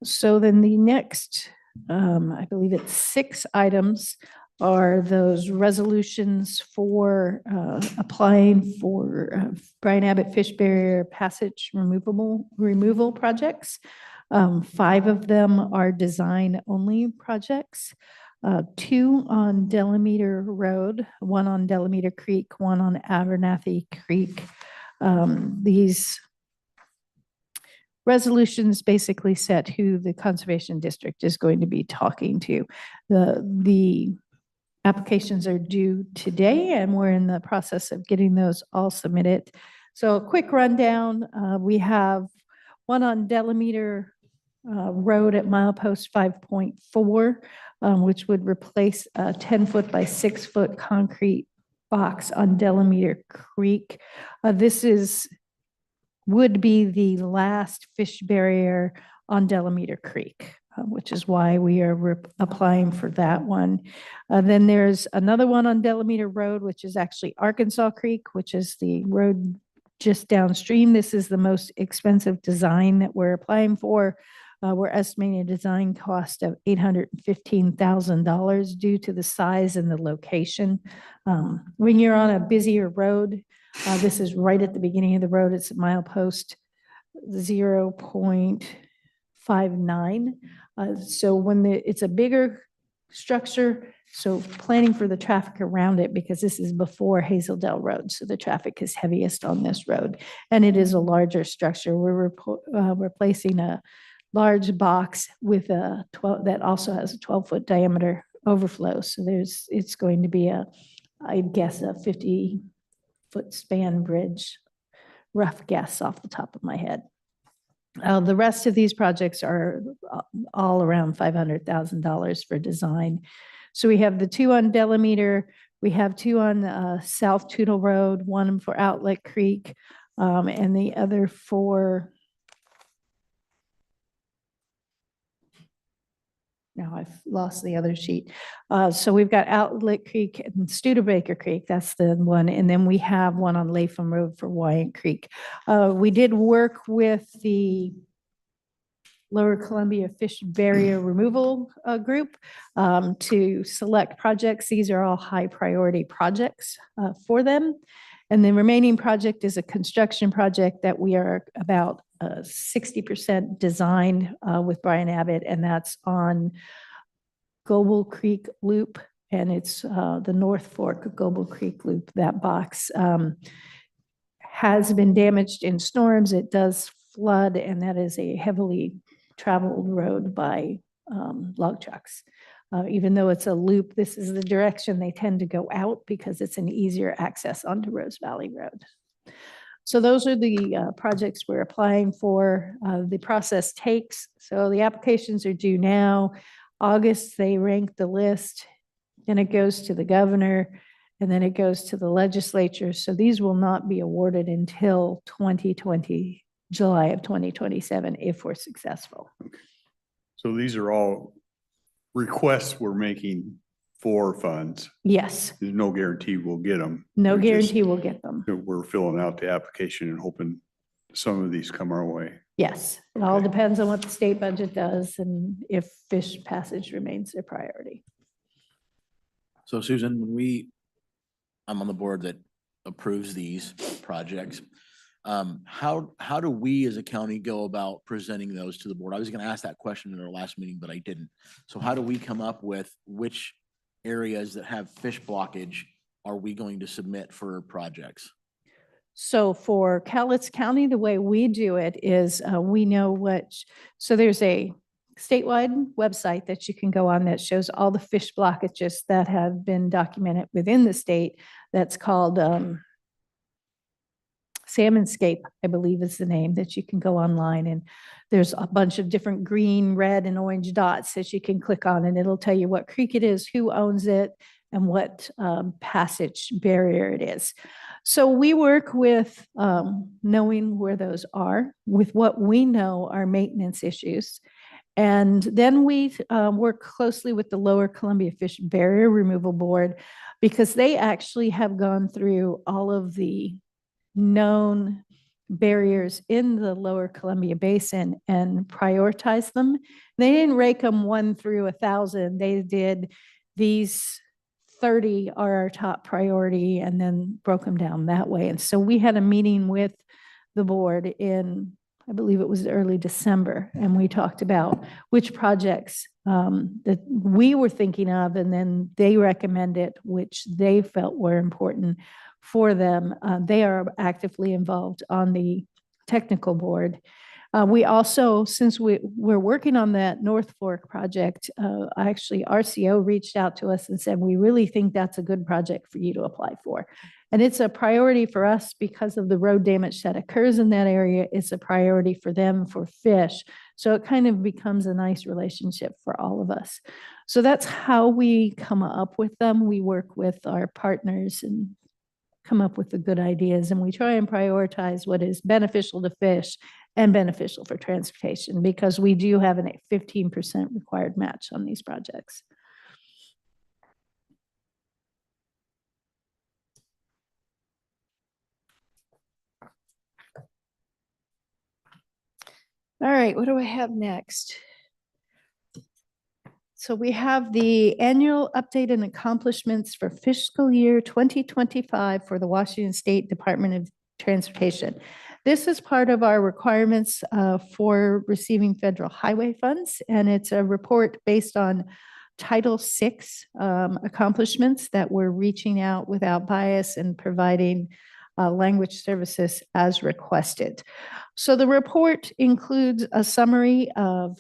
So then the next, I believe it's 6 items are those resolutions for applying for Bryan Abbott Fish Barrier Passage removal projects. 5 of them are design only projects. 2 on Delameter Road, 1 on Delameter Creek, 1 on Abernathy Creek. These resolutions basically set who the conservation district is going to be talking to. The applications are due today, and we're in the process of getting those all submitted. So a quick rundown, we have 1 on Delameter Road at milepost 5.4, which would replace a 10-foot by 6-foot concrete box on Delameter Creek. This would be the last fish barrier on Delameter Creek, which is why we are applying for that one. Then there's another one on Delameter Road, which is actually Arkansas Creek, which is the road just downstream. This is the most expensive design that we're applying for. We're estimating a design cost of $815,000 due to the size and the location. When you're on a busier road, this is right at the beginning of the road. It's milepost 0.59. So when it's a bigger structure, so planning for the traffic around it, because this is before Hazeldale Road, so the traffic is heaviest on this road. And it is a larger structure. We're replacing a large box with a 12 that also has a 12-foot diameter overflow. So it's going to be I guess a 50-foot span bridge, rough guess off the top of my head. The rest of these projects are all around $500,000 for design. So we have the 2 on Delameter, we have 2 on South Tootle Road, 1 for Outlet Creek, and the other for, now I've lost the other sheet. So we've got Outlet Creek and Studebaker Creek. That's the one. And then we have 1 on Latham Road for Wyant Creek. We did work with the Lower Columbia Fish Barrier Removal Group to select projects. These are all high priority projects for them. And the remaining project is a construction project that we are about 60% designed with Brian Abbott, and that's on Goble Creek Loop, and it's the North Fork of Goble Creek Loop. That box has been damaged in storms. It does flood, and that is a heavily traveled road by log trucks. Even though it's a loop, this is the direction they tend to go out because it's an easier access onto Rose Valley Road. So those are the projects we're applying for. The process takes, so the applications are due now. August, they rank the list, then it goes to the governor, and then it goes to the legislature. So these will not be awarded until July of 2027 if we're successful. So these are all requests we're making for funds. Yes, There's no guarantee we'll get them. no We're just- guarantee we'll get them. We're filling out the application and hoping some of these come our way. Yes, it all Okay. depends on what the state budget does and if fish passage remains their priority. So Susan, I'm on the board that approves these projects. How do we as a county go about presenting those to the board? I was gonna ask that question in our last meeting, but I didn't. So how do we come up with which areas that have fish blockage are we going to submit for projects? So for Cowlitz County, the way we do it is we know so there's a statewide website that you can go on that shows all the fish blockages that have been documented within the state. That's called Salmonscape, I believe is the name, that you can go online, and there's a bunch of different green, red, and orange dots that you can click on, and it'll tell you what creek it is, who owns it, and what passage barrier it is. So we work with knowing where those are, with what we know are maintenance issues. And then we work closely with the Lower Columbia Fish Barrier Removal Board, because they actually have gone through all of the known barriers in the Lower Columbia Basin and prioritize them. They didn't rake them 1 through 1,000. They did these 30 are our top priority and then broke them down that way. And so we had a meeting with the board in, I believe it was early December, and we talked about which projects that we were thinking of, and then they recommended which they felt were important for them. They are actively involved on the technical board. We also, since we're working on that North Fork project, actually RCO reached out to us and said, we really think that's a good project for you to apply for. And it's a priority for us because of the road damage that occurs in that area. It's a priority for them for fish. So it kind of becomes a nice relationship for all of us. So that's how we come up with them. We work with our partners and come up with the good ideas, and we try and prioritize what is beneficial to fish and beneficial for transportation, because we do have a 15% required match on these projects. All right, what do I have next? So we have the annual update and accomplishments for fiscal year 2025 for the Washington State Department of Transportation. This is part of our requirements for receiving federal highway funds, and it's a report based on Title VI accomplishments that we're reaching out without bias and providing language services as requested. So the report includes a summary of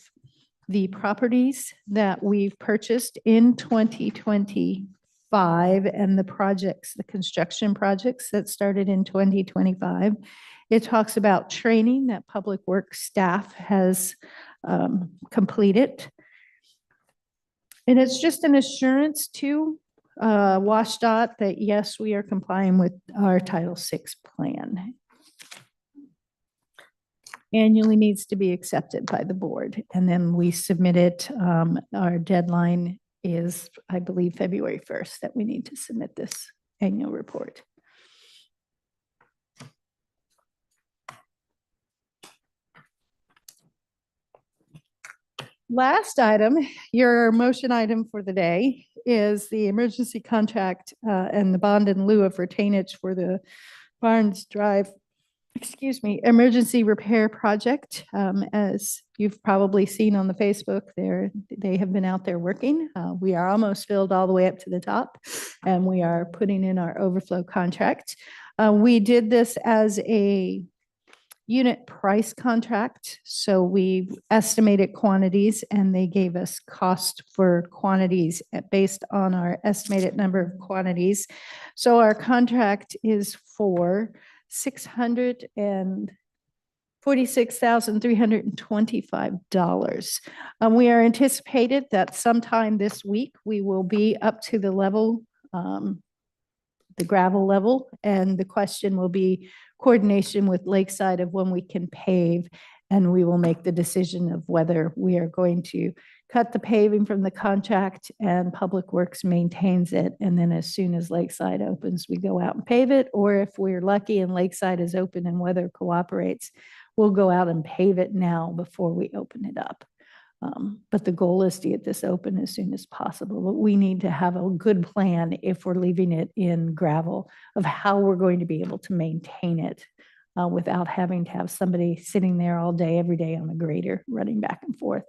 the properties that we've purchased in 2025 and the projects, the construction projects that started in 2025. It talks about training that Public Works staff has completed. And it's just an assurance to WashDOT that yes, we are complying with our Title VI plan. Annually needs to be accepted by the board, and then we submit it. Our deadline is, I believe, February 1st that we need to submit this annual report. Last item, your motion item for the day, is the emergency contract and the bond in lieu of retainage for the Barnes Drive, excuse me, emergency repair project. As you've probably seen on the Facebook, they have been out there working. We are almost filled all the way up to the top, and we are putting in our overflow contract. We did this as a unit price contract. So we estimated quantities and they gave us cost for quantities based on our estimated number of quantities. So our contract is for $646,325. We are anticipated that sometime this week, we will be up to the level, the gravel level, and the question will be coordination with Lakeside of when we can pave, and we will make the decision of whether we are going to cut the paving from the contract and Public Works maintains it, and then as soon as Lakeside opens, we go out and pave it, or if we're lucky and Lakeside is open and weather cooperates, we'll go out and pave it now before we open it up. But the goal is to get this open as soon as possible. But we need to have a good plan if we're leaving it in gravel of how we're going to be able to maintain it without having to have somebody sitting there all day, every day on a grader, running back and forth.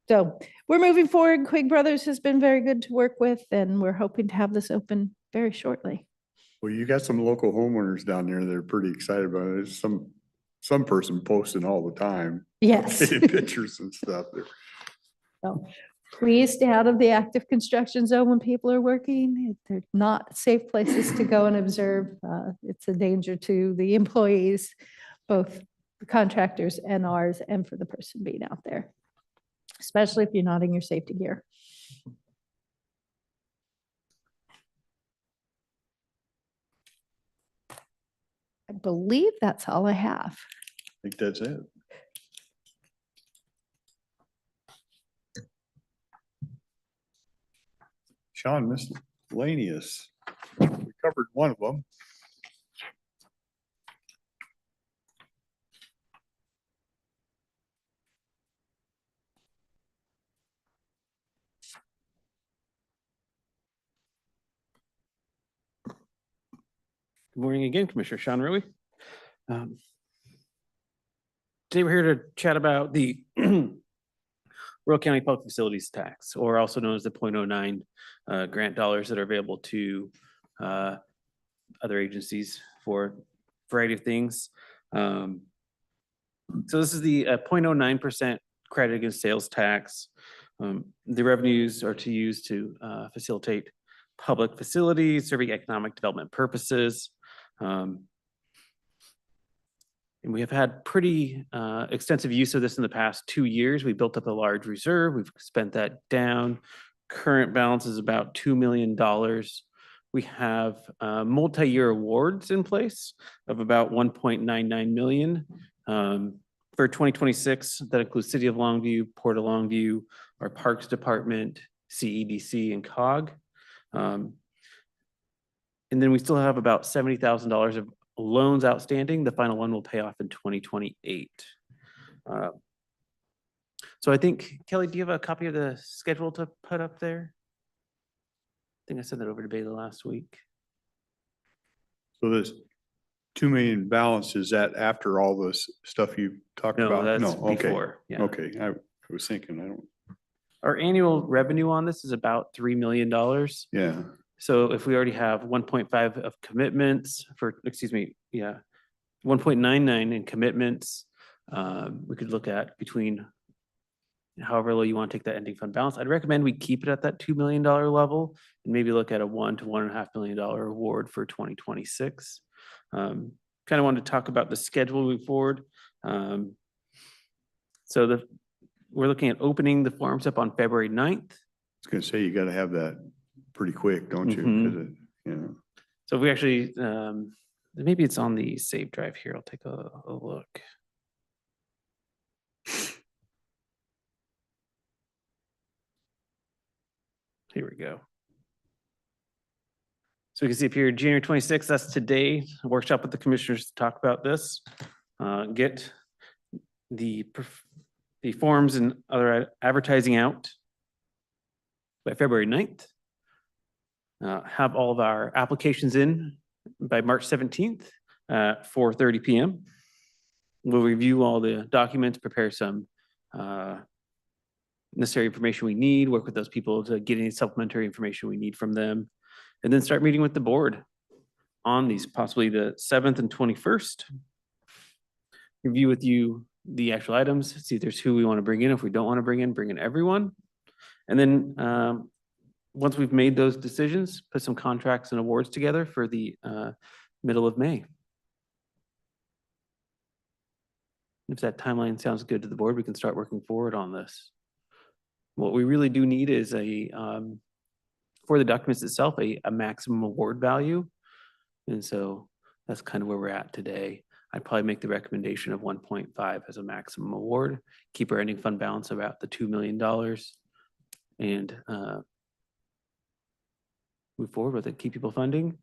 So we're moving forward. Quig Brothers has been very good to work with, and we're hoping to have this open very shortly. Well, you got some local homeowners down there that are pretty excited about it. There's some person posting all the time. Yes. Taking pictures and stuff. So please stay out of the active construction zone when people are working. They're not safe places to go and observe. It's a danger to the employees, both the contractors and ours, and for the person being out there, especially if you're not in your safety gear. I believe that's all I have. I think that's it. Sean, miscellaneous. We covered one of them. Good morning again, Commissioner Sean Rui. Today we're here to chat about the Rural County Public Facilities Tax, or also known as the 0.09 grant dollars that are available to other agencies for a variety of things. So this is the 0.09% credit against sales tax. The revenues are to use to facilitate public facilities, serving economic development purposes. And we have had pretty extensive use of this in the past 2 years. We built up a large reserve. We've spent that down. Current balance is about $2 million. We have multi-year awards in place of about 1.99 million. For 2026, that includes City of Longview, Port of Longview, our Parks Department, CEDC, and COG. And then we still have about $70,000 of loans outstanding. The final one will pay off in 2028. So I think, Kelly, do you have a copy of the schedule to put up there? I think I sent that over to Bailey last week. So this 2 million balance, is that after all this stuff you talked No, about? that's Okay. before. Yeah. Okay, I was thinking, I don't, Our annual revenue on this is about $3 million. yeah. So if we already have 1.5 of commitments for, 1.99 in commitments, we could look at between however low you want to take that ending fund balance. I'd recommend we keep it at that $2 million level and maybe look at a $1 to $1.5 million award for 2026. Kind of wanted to talk about the schedule moving forward. So we're looking at opening the forms up on February 9th. I was gonna say, you gotta have that pretty quick, don't you? 'Cause it, you know. So if we actually, maybe it's on the save drive here. I'll take a look. Here we go. So we can see up here, January 26th, that's today, a workshop with the commissioners to talk about this. Get the forms and other advertising out by February 9th. have all of our applications in by March 17th at 4:30 PM. We'll review all the documents, prepare some necessary information we need, work with those people to get any supplementary information we need from them, and then start meeting with the board on these, possibly the 7th and 21st. Review with you the actual items, see if there's who we want to bring in. If we don't want to bring in everyone. And then once we've made those decisions, put some contracts and awards together for the middle of May. If that timeline sounds good to the board, we can start working forward on this. What we really do need is for the documents itself, a maximum award value. And so that's kind of where we're at today. I'd probably make the recommendation of 1.5 as a maximum award, keep our ending fund balance about the $2 million, and move forward with it, keep people funding.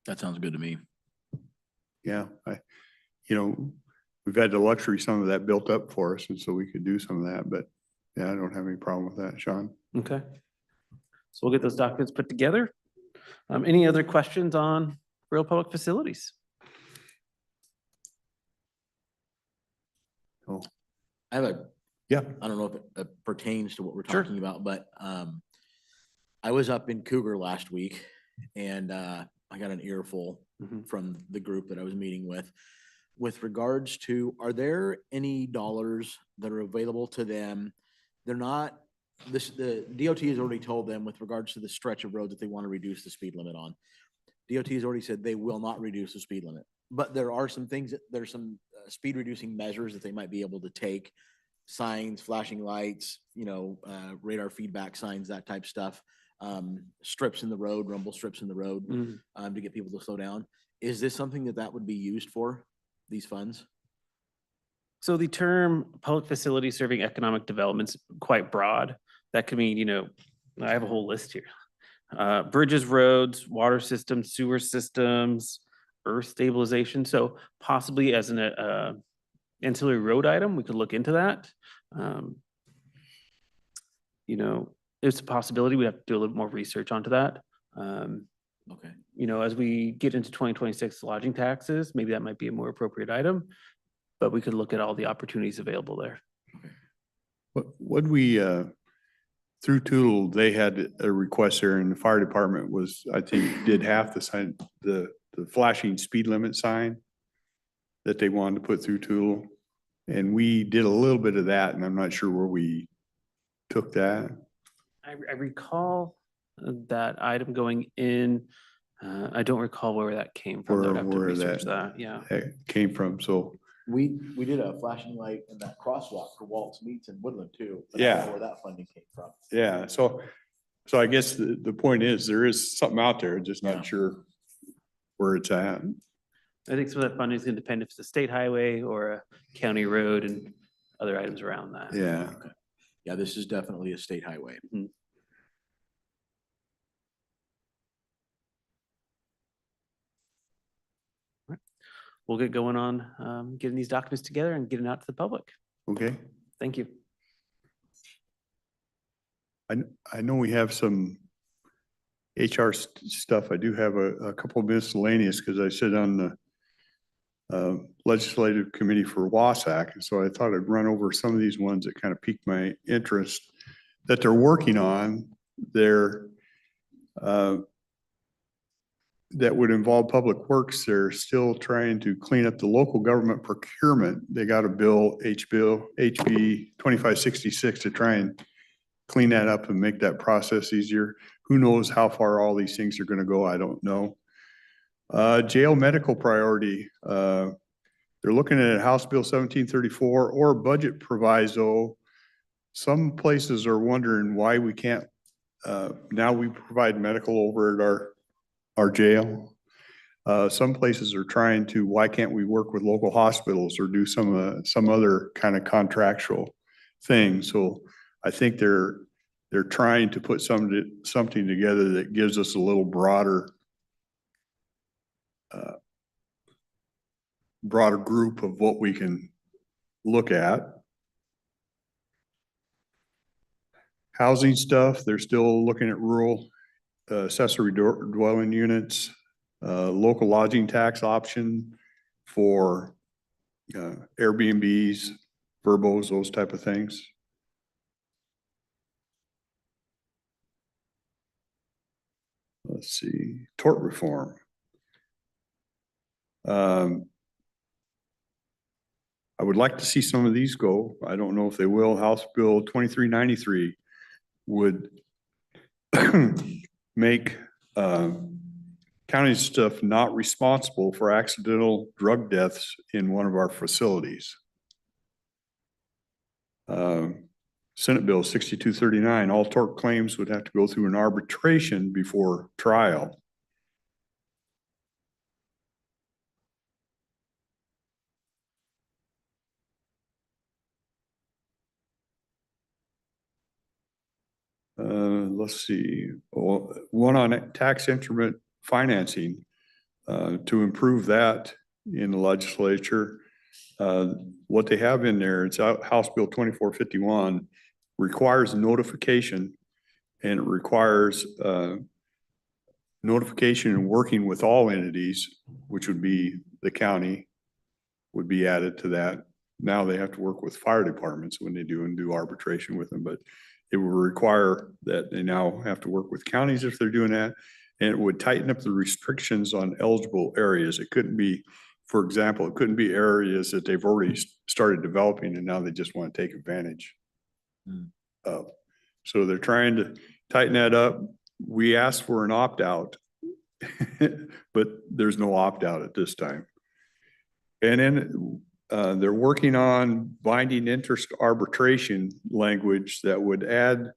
That sounds good to me. Yeah, we've had the luxury, some of that built up for us, and so we could do some of that, but yeah, I don't have any problem with that, Sean. Okay. So we'll get those documents put together. Any other questions on real public facilities? Oh, I have a, yeah. I don't know if it pertains to what we're Sure. talking about, but I was up in Cougar last week and I got an earful from the group that I was meeting with regards to, are there any dollars that are available to them? They're not, the DOT has already told them with regards to the stretch of road that they want to reduce the speed limit on. DOT has already said they will not reduce the speed limit, but there are some things there's some speed reducing measures that they might be able to take, signs, flashing lights, radar feedback signs, that type stuff, strips in the road, rumble strips in the road, to get people to slow down. Is this something that would be used for, these funds? So the term public facility serving economic development is quite broad. That could mean, I have a whole list here. Bridges, roads, water systems, sewer systems, earth stabilization. So possibly as an ancillary road item, we could look into that. It's a possibility. We have to do a little more research onto that. Okay. As we get into 2026 lodging taxes, maybe that might be a more appropriate item, but we could look at all the opportunities available there. What we, through Tool, they had a request there, and the fire department was, I think, did half the sign, the flashing speed limit sign that they wanted to put through Tool. And we did a little bit of that, and I'm not sure where we took that. I recall that item going in. I don't recall where that came from. I'd have to research that. Yeah. That came from. So We did a flashing light in that crosswalk for Waltz Meats in Woodland too. But I Yeah. don't know where that funding came from. yeah, so I guess the point is there is something out there, just Yeah. not sure where it's at. I think some of that funding is going to depend if it's a state highway or a county road and other items around that. Yeah. Okay. Yeah, this is definitely a state highway. We'll get going on getting these documents together and getting out to the public. Okay. Thank you. I know we have some HR stuff. I do have a couple of miscellaneous because I sit on the legislative committee for WASAC. And so I thought I'd run over some of these ones that kind of piqued my interest that they're working on. That would involve public works. They're still trying to clean up the local government procurement. They got a bill, HB 2566, to try and clean that up and make that process easier. Who knows how far all these things are going to go? I don't know. Jail medical priority. They're looking at House Bill 1734 or budget proviso. Some places are wondering why we can't, now we provide medical over at our jail. Some places are trying to, why can't we work with local hospitals or do some other kind of contractual thing? So I think they're trying to put something together that gives us a little broader group of what we can look at. Housing stuff, they're still looking at rural accessory dwelling units, local lodging tax option for Airbnbs, verbos, those type of things. Let's see, tort reform. I would like to see some of these go. I don't know if they will. House Bill 2393 would make county stuff not responsible for accidental drug deaths in one of our facilities. Senate Bill 6239, all tort claims would have to go through an arbitration before trial. Let's see, one on tax instrument financing to improve that in the legislature. What they have in there, it's House Bill 2451, requires notification, and it requires notification and working with all entities, which would be the county, would be added to that. Now they have to work with fire departments when they do arbitration with them, but it will require that they now have to work with counties if they're doing that. And it would tighten up the restrictions on eligible areas. It couldn't be, for example, it couldn't be areas that they've already started developing and now they just want to take advantage of. So they're trying to tighten that up. We asked for an opt-out, but there's no opt-out at this time. And then they're working on binding interest arbitration language that would add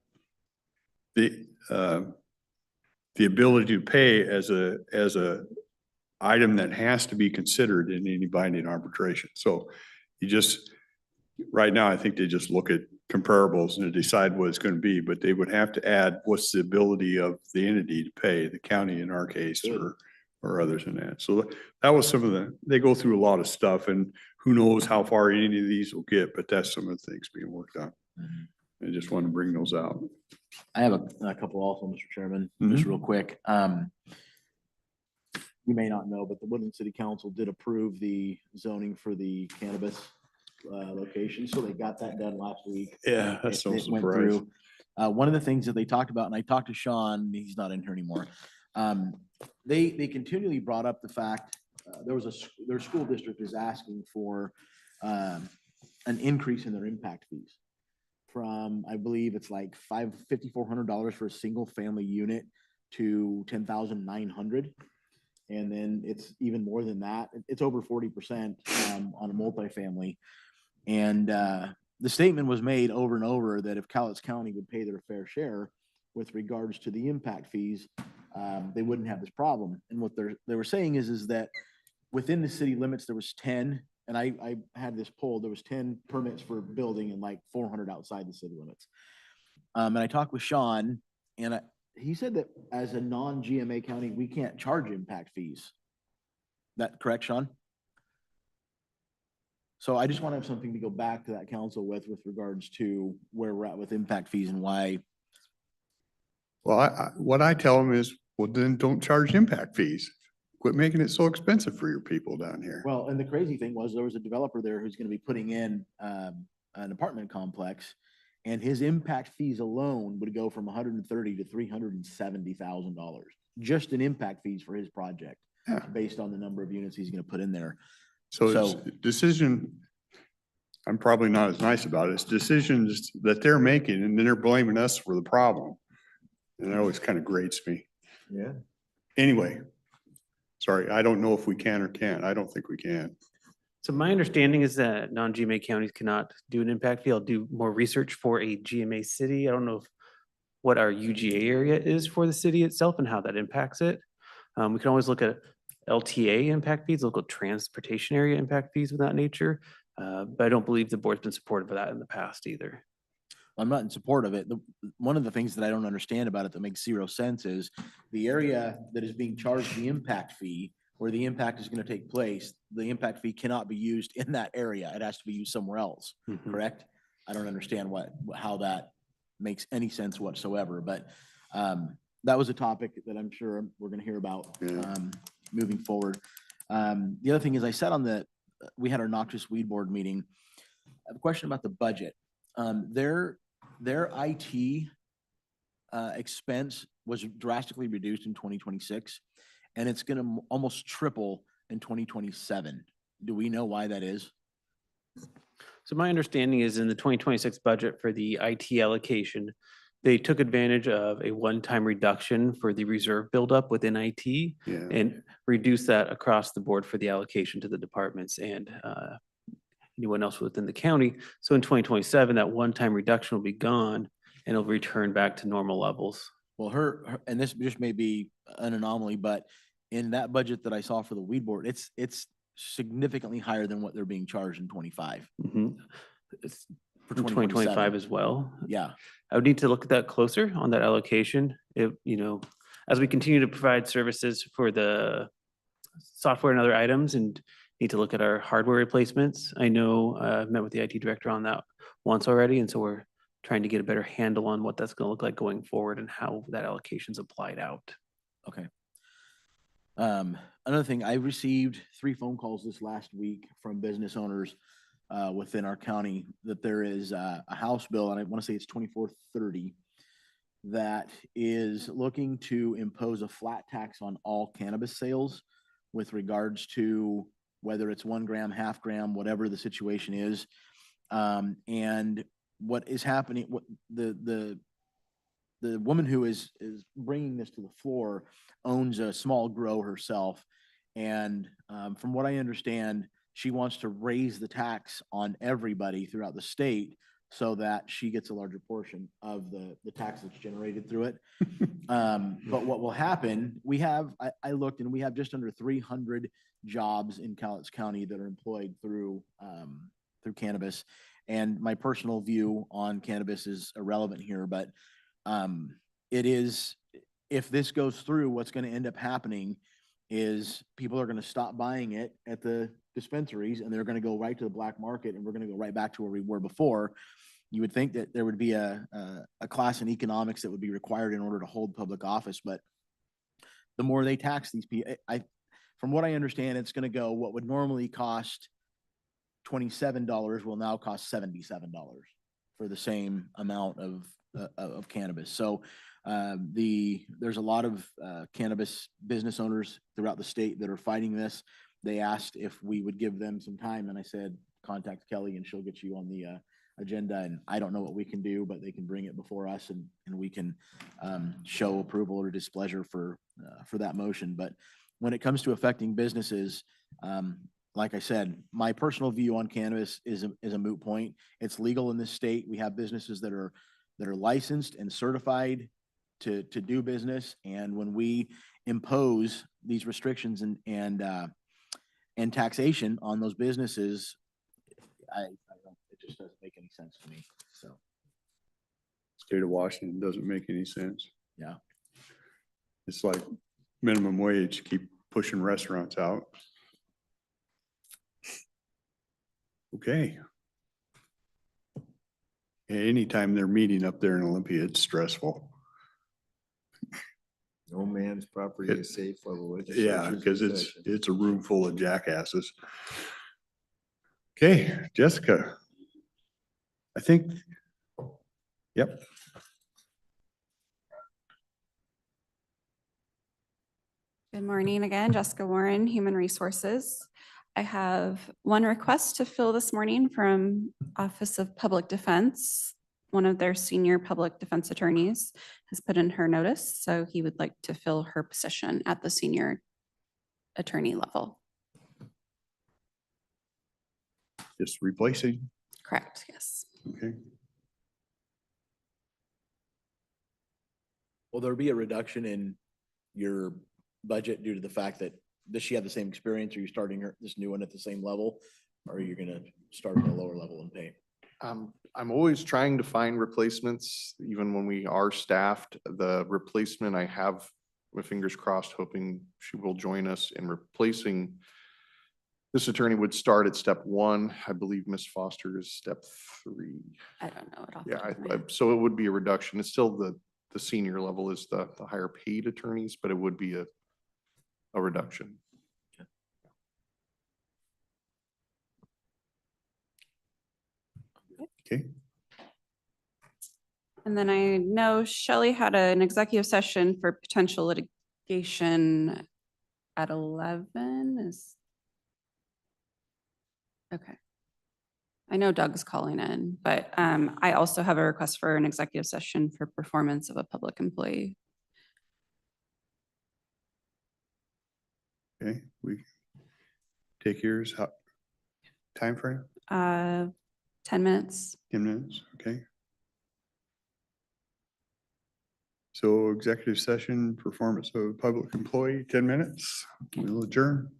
the ability to pay as a item that has to be considered in any binding arbitration. So you just, right now, I think they just look at comparables and decide what it's going to be, but they would have to add what's the ability of the entity to pay, the county in our case, or others in that. So that was some of they go through a lot of stuff, and who knows how far any of these will get, but that's some of the things being worked on. I just want to bring those out. I have a couple also, Mr. Chairman, just real quick. You may not know, but the Woodland City Council did approve the zoning for the cannabis location, so they got that done last week. Yeah, that's so It went through. One of the things that they talked about, and I talked to Sean, he's not in here anymore. They continually brought up the fact their school district is asking for an increase in their impact fees from, I believe it's like $5,400 for a single family unit to $10,900. And then it's even more than that. It's over 40% on a multifamily. And the statement was made over and over that if Cowlitz County would pay their fair share with regards to the impact fees, they wouldn't have this problem. And what they were saying is that within the city limits, there was 10, and I had this poll, there was 10 permits for building and like 400 outside the city limits. And I talked with Sean, and he said that as a non-GMA county, we can't charge impact fees. That correct, Sean? So I just want to have something to go back to that council with regards to where we're at with impact fees and why. Well, what I tell them is, well, then don't charge impact fees. Quit making it so expensive for your people down here. Well, and the crazy thing was there was a developer there who's going to be putting in an apartment complex, and his impact fees alone would go from $130,000 to $370,000, just in impact fees for his project, based on the number of units he's going to put in there. So it's decision, I'm probably not as nice about it. It's decisions that they're making, and then they're blaming us for the problem. And that always kind of grates me. Yeah. Anyway, sorry, I don't know if we can or can't. I don't think we can. So my understanding is that non-GMA counties cannot do an impact fee. I'll do more research for a GMA city. I don't know what our UGA area is for the city itself and how that impacts it. We can always look at LTA impact fees, local transportation area impact fees of that nature. But I don't believe the board's been supportive of that in the past either. I'm not in support of it. One of the things that I don't understand about it that makes zero sense is the area that is being charged the impact fee, where the impact is going to take place, the impact fee cannot be used in that area. It has to be used somewhere else, correct? I don't understand how that makes any sense whatsoever, but that was a topic that I'm sure we're gonna hear about Yeah. moving forward. The other thing is I sat on we had our noxious weed board meeting. I have a question about the budget. Their IT expense was drastically reduced in 2026, and it's gonna almost triple in 2027. Do we know why that is? So my understanding is in the 2026 budget for the IT allocation, they took advantage of a one-time reduction for the reserve buildup within IT Yeah. and reduced that across the board for the allocation to the departments and anyone else within the county. So in 2027, that one-time reduction will be gone and it'll return back to normal levels. Well, and this just may be an anomaly, but in that budget that I saw for the weed board, it's significantly higher than what they're being charged in 25. It's For for 2025 2027. as well. Yeah, I would need to look at that closer on that allocation. As we continue to provide services for the software and other items and need to look at our hardware replacements. I know I've met with the IT director on that once already, and so we're trying to get a better handle on what that's going to look like going forward and how that allocation's applied out. okay. Another thing, I received 3 phone calls this last week from business owners within our county that there is a House bill, and I want to say it's 2430, that is looking to impose a flat tax on all cannabis sales with regards to whether it's 1 gram, half gram, whatever the situation is. And what is happening, what the woman who is bringing this to the floor owns a small grow herself. And from what I understand, she wants to raise the tax on everybody throughout the state so that she gets a larger portion of the tax that's generated through it. But what will happen, I looked and we have just under 300 jobs in Cowlitz County that are employed through cannabis. And my personal view on cannabis is irrelevant here, but it is, if this goes through, what's going to end up happening is people are going to stop buying it at the dispensaries and they're going to go right to the black market, and we're going to go right back to where we were before. You would think that there would be a class in economics that would be required in order to hold public office, but the more they tax these people, from what I understand, it's going to go, what would normally cost $27 will now cost $77 for the same amount of cannabis. So there's a lot of cannabis business owners throughout the state that are fighting this. They asked if we would give them some time, and I said, contact Kelly and she'll get you on the agenda. And I don't know what we can do, but they can bring it before us, and we can show approval or displeasure for that motion. But when it comes to affecting businesses, like I said, my personal view on cannabis is a moot point. It's legal in this state. We have businesses that are licensed and certified to do business. And when we impose these restrictions and taxation on those businesses, it just doesn't make any sense to me. So, State of Washington doesn't make any sense. yeah. It's like minimum wage, keep pushing restaurants out. Okay. Anytime they're meeting up there in Olympia, it's stressful. No man's property is safe for the Yeah, legislature's because possession. it's a room full of jackasses. Okay, Jessica. I think, yep. Good morning again, Jessica Warren, Human Resources. I have one request to fill this morning from Office of Public Defense. One of their senior public defense attorneys has put in her notice, so he would like to fill her position at the senior attorney level. Just replacing. Correct, yes. Okay. Will there be a reduction in your budget due to the fact that does she have the same experience? Are you starting this new one at the same level? Or are you going to start at a lower level and pay? I'm always trying to find replacements, even when we are staffed. The replacement, I have my fingers crossed, hoping she will join us in replacing This attorney would start at step 1. I believe Ms. Foster is step 3. I don't know it off the Yeah, top of my head. so it would be a reduction. It's still the senior level is the higher paid attorneys, but it would be a reduction. Okay, And then I know Shelley had an executive session for potential litigation at 11 is. Okay. I know Doug's calling in, but I also have a request for an executive session for performance of a public employee. okay, we take yours, how, timeframe, 10 minutes. 10 minutes, okay? So executive session, performance of a public employee, 10 minutes, we'll adjourn.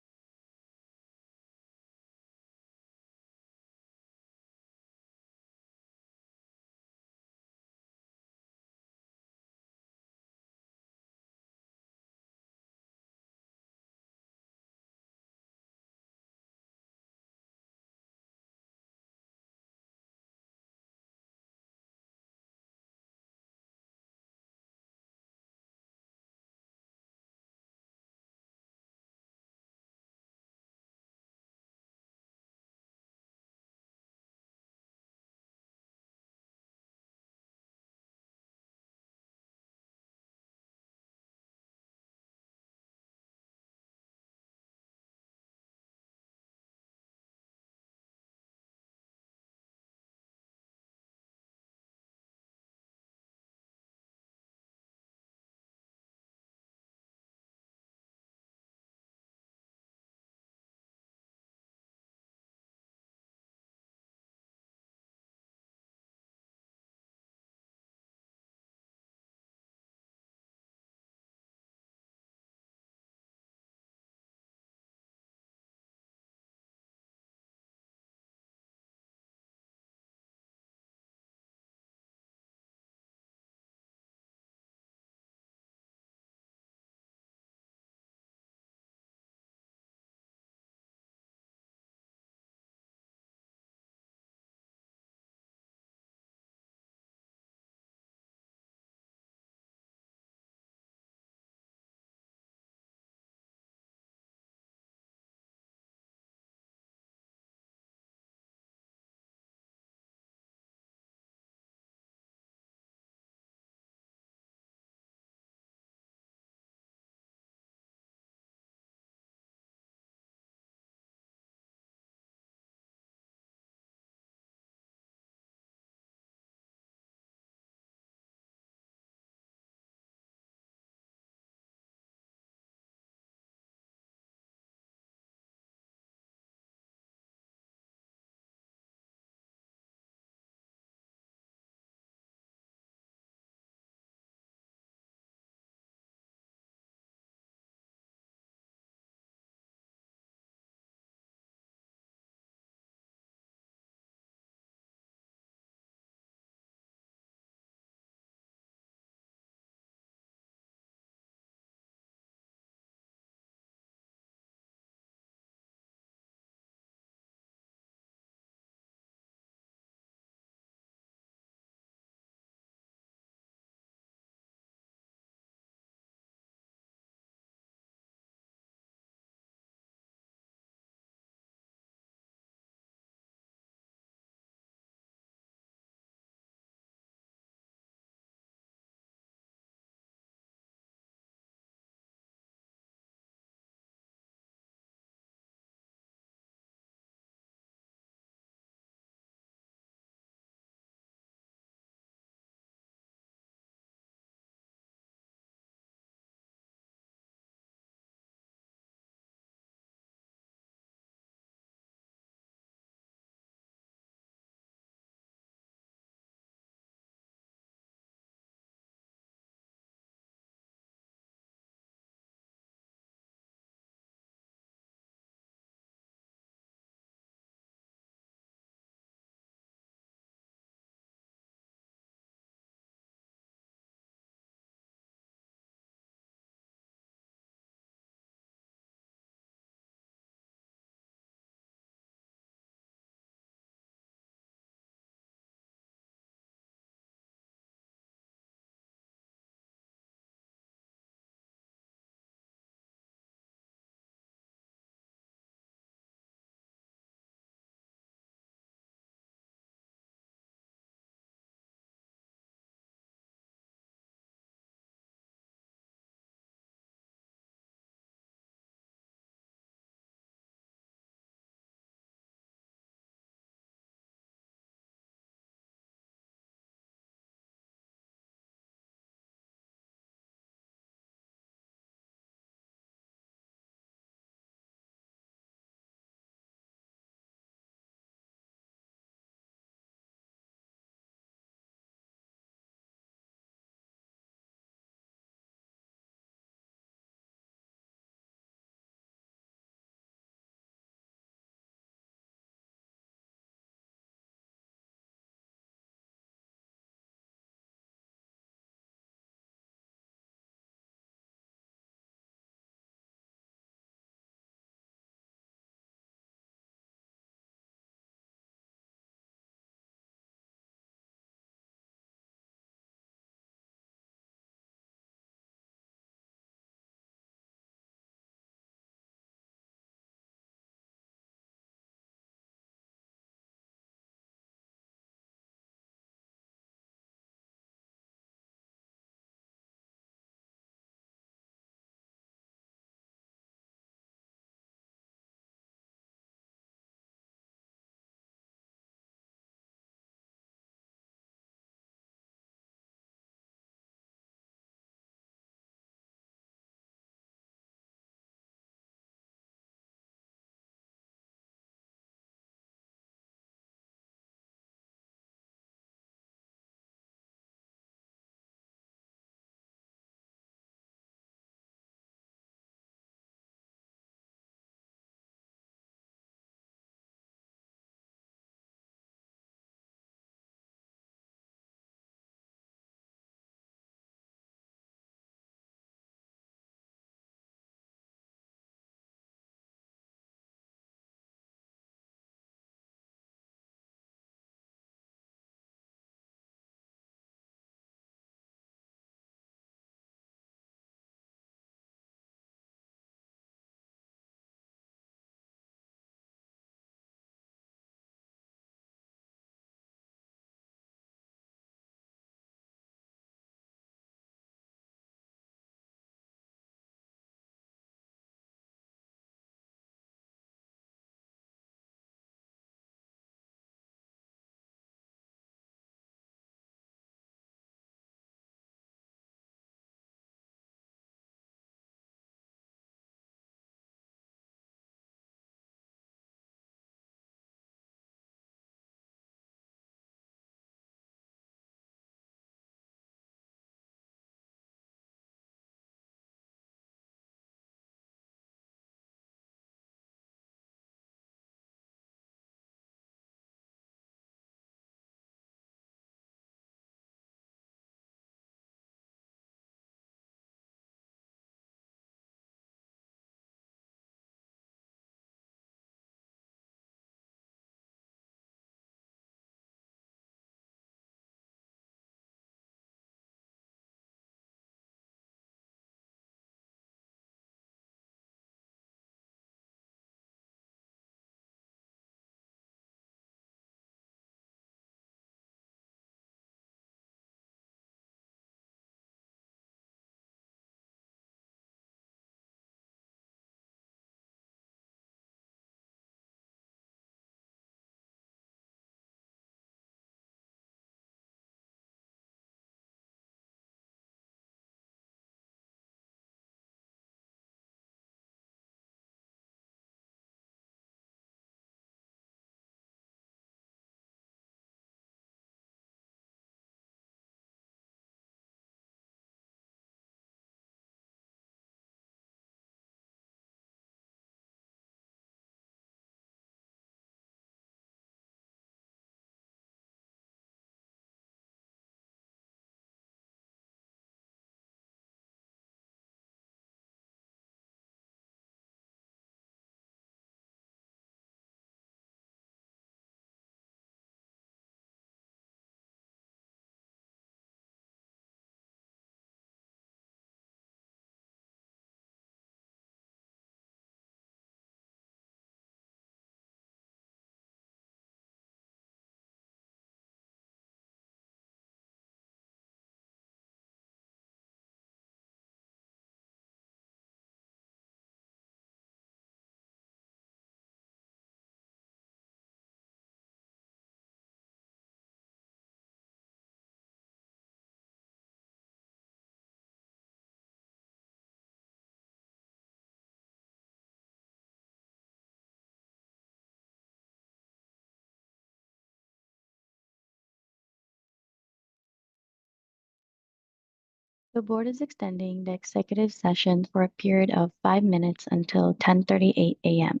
The board is extending the executive session for a period of 5 minutes until 10:38 a.m.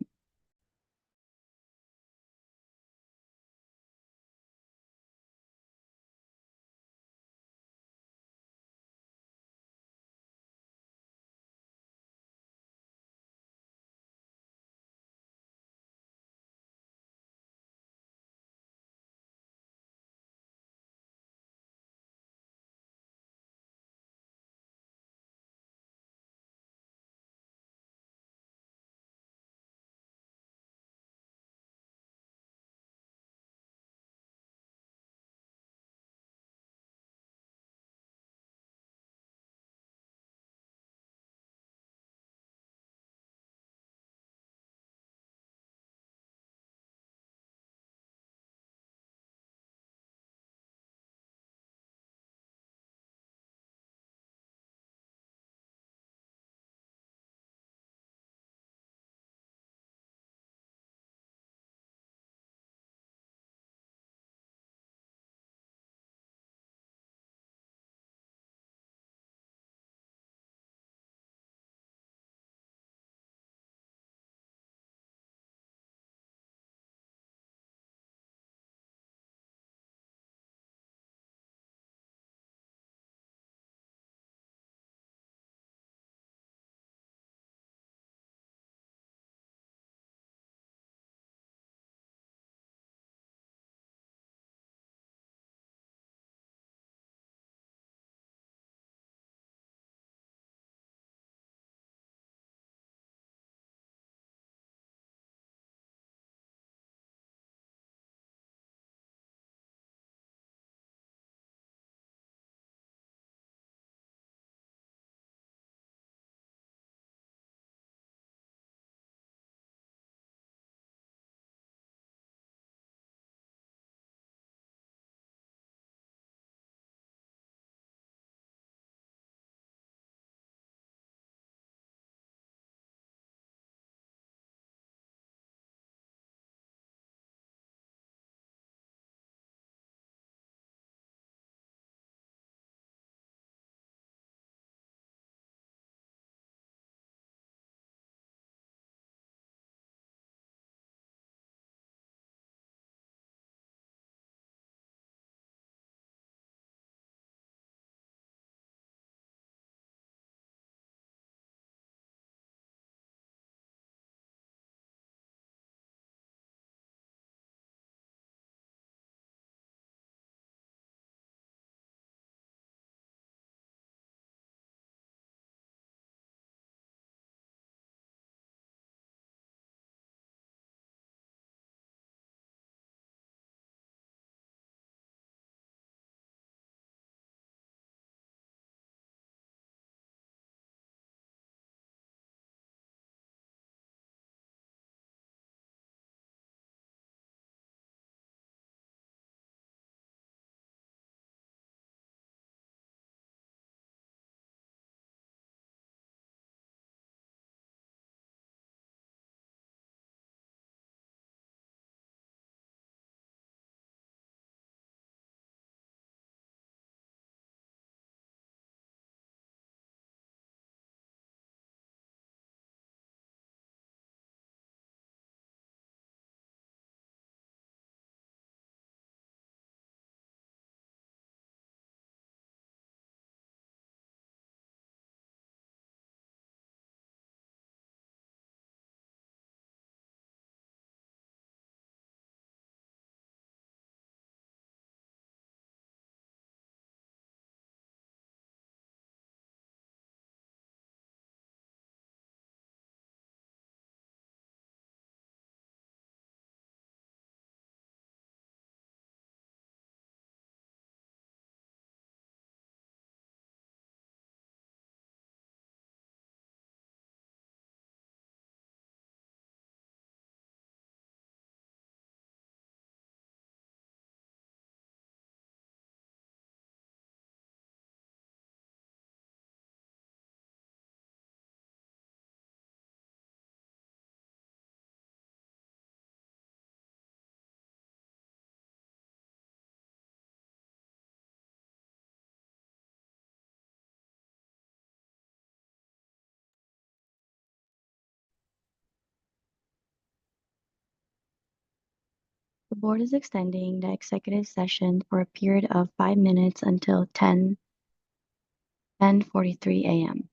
board is extending the executive session for a period of 5 minutes until 10:43 a.m.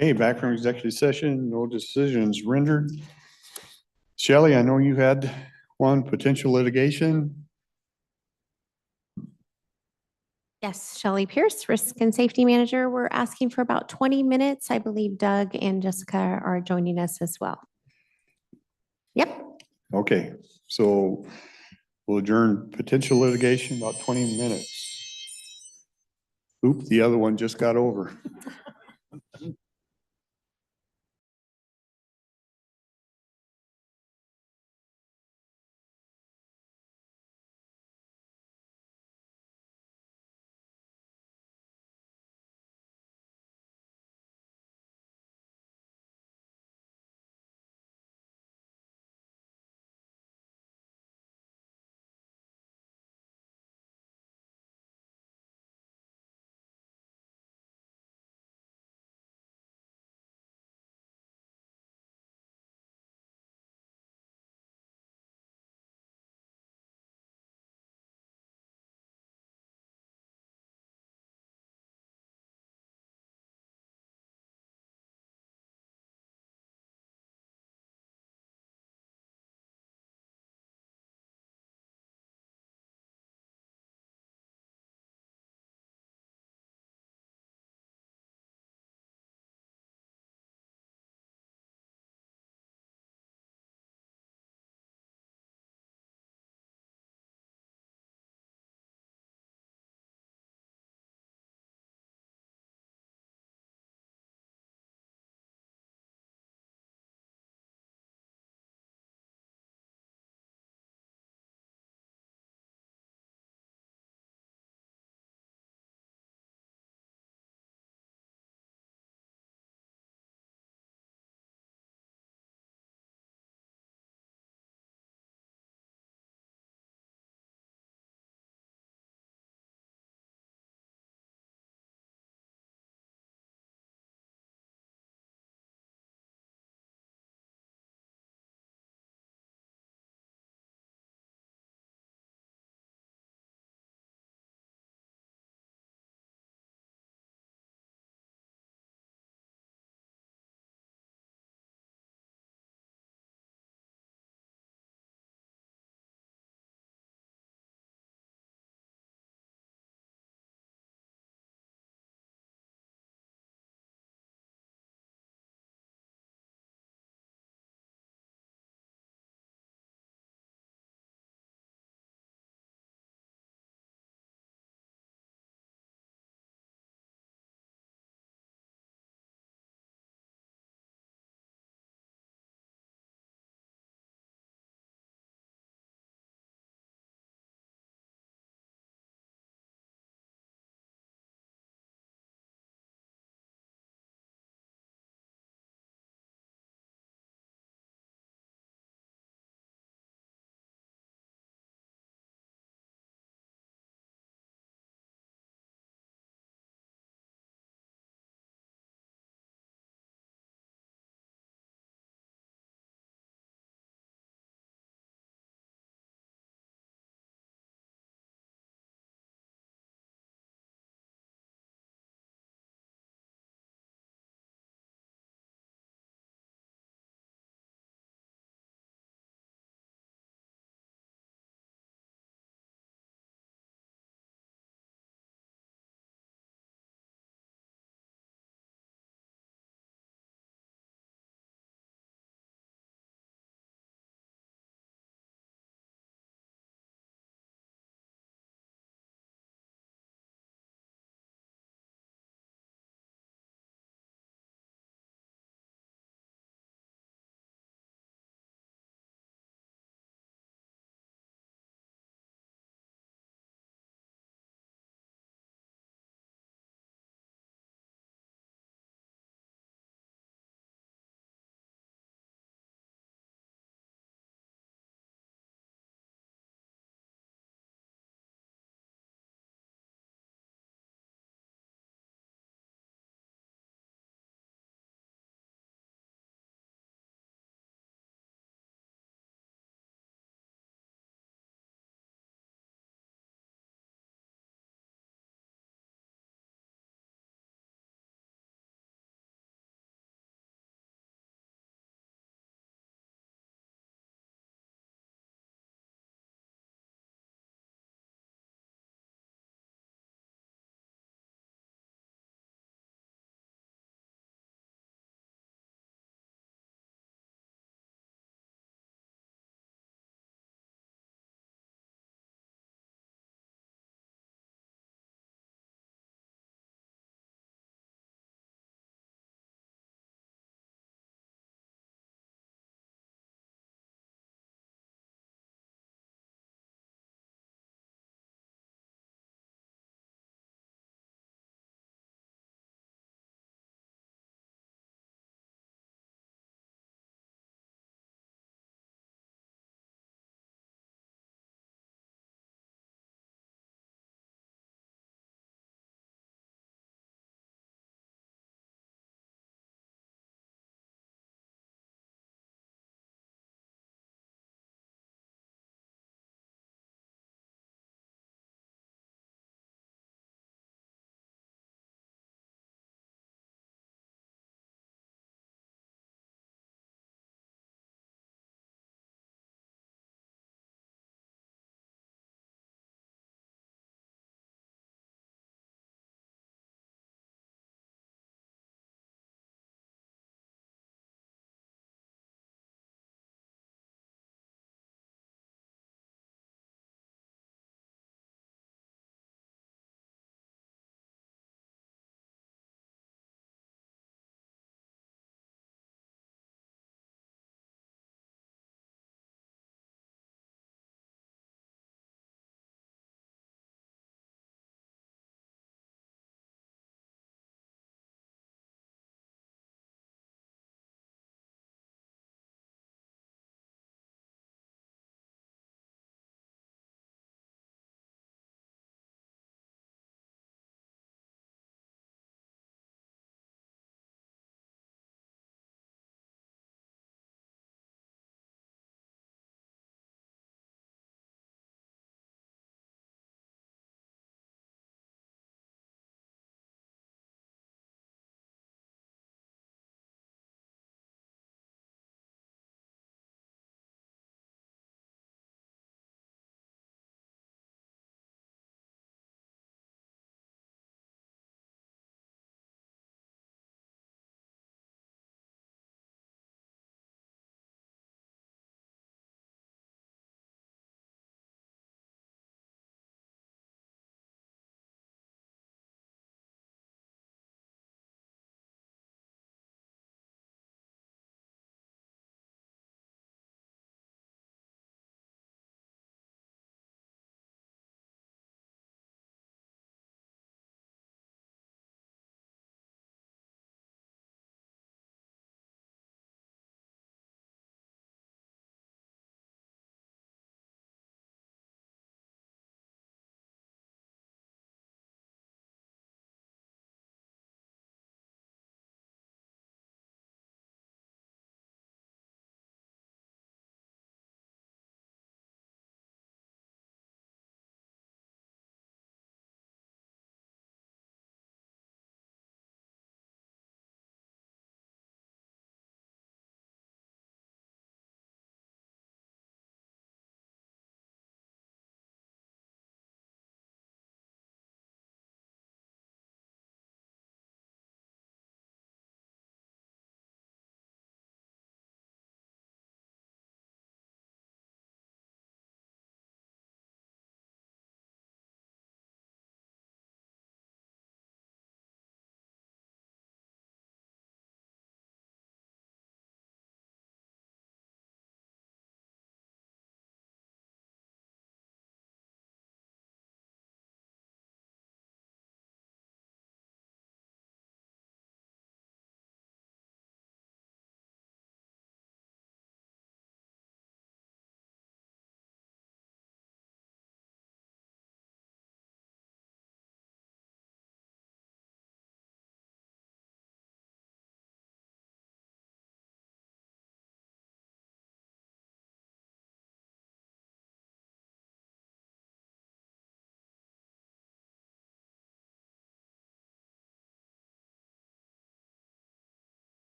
Okay, back from executive session, no decisions rendered. Shelley, I know you had one potential litigation. Yes, Shelley Pierce, Risk and Safety Manager. We're asking for about 20 minutes. I believe Doug and Jessica are joining us as well. Yep. Okay, so we'll adjourn potential litigation about 20 minutes. Oop, the other one just got over.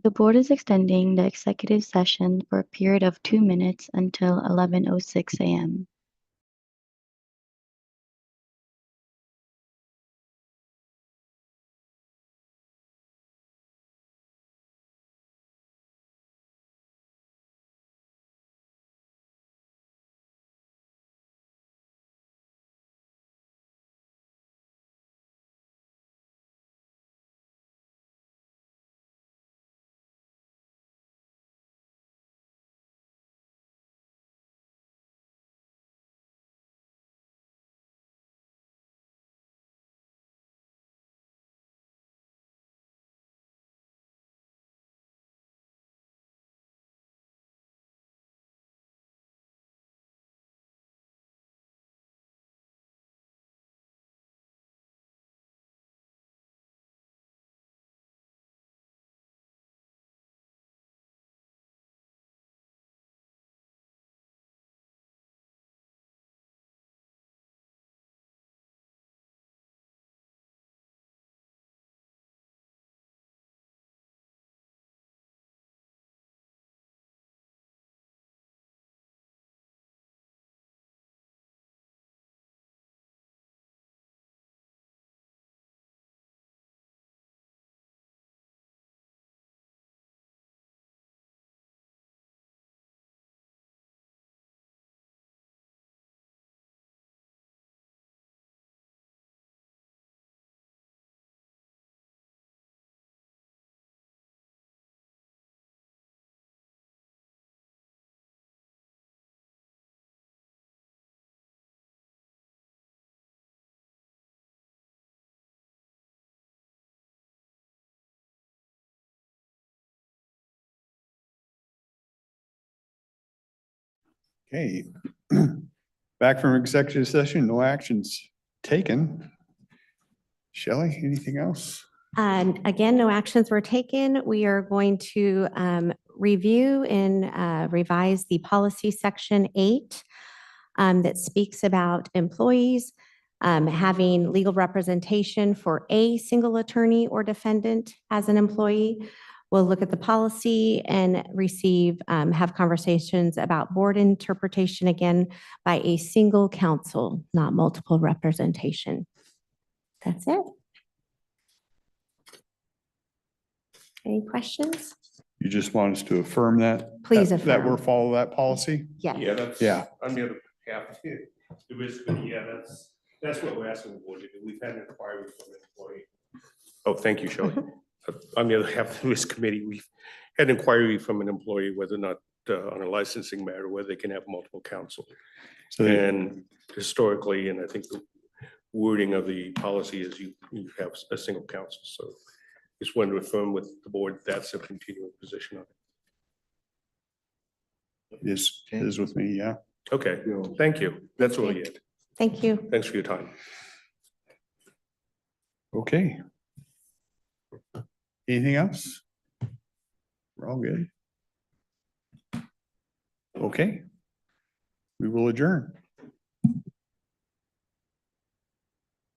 The board is extending the executive session for a period of 2 minutes until 11:06 a.m. Okay. Back from executive session, no actions taken. Shelley, anything else? Again, no actions were taken. We are going to review and revise the policy section 8 that speaks about employees having legal representation for a single attorney or defendant as an employee. We'll look at the policy and have conversations about board interpretation again by a single counsel, not multiple representation. That's it. Any questions? You just want us to affirm that? Please That we'll affirm. follow that policy? Yes. Yeah, that's. Yeah. On the other half, the risk committee, yeah, that's what we're asking the board to do. We've had an inquiry from an employee. Oh, thank you, Shelley. On the other half of the risk committee, we've had an inquiry from an employee whether or not on a licensing matter, whether they can have multiple counsel. So And historically, and I think the wording of the policy is you have a single counsel. So just wanted to affirm with the board, that's a continuing position of it. is with me, yeah. Okay, thank you. That's really it. Thank you. Thanks for your time. Okay. Anything else? We're all good. Okay. We will adjourn.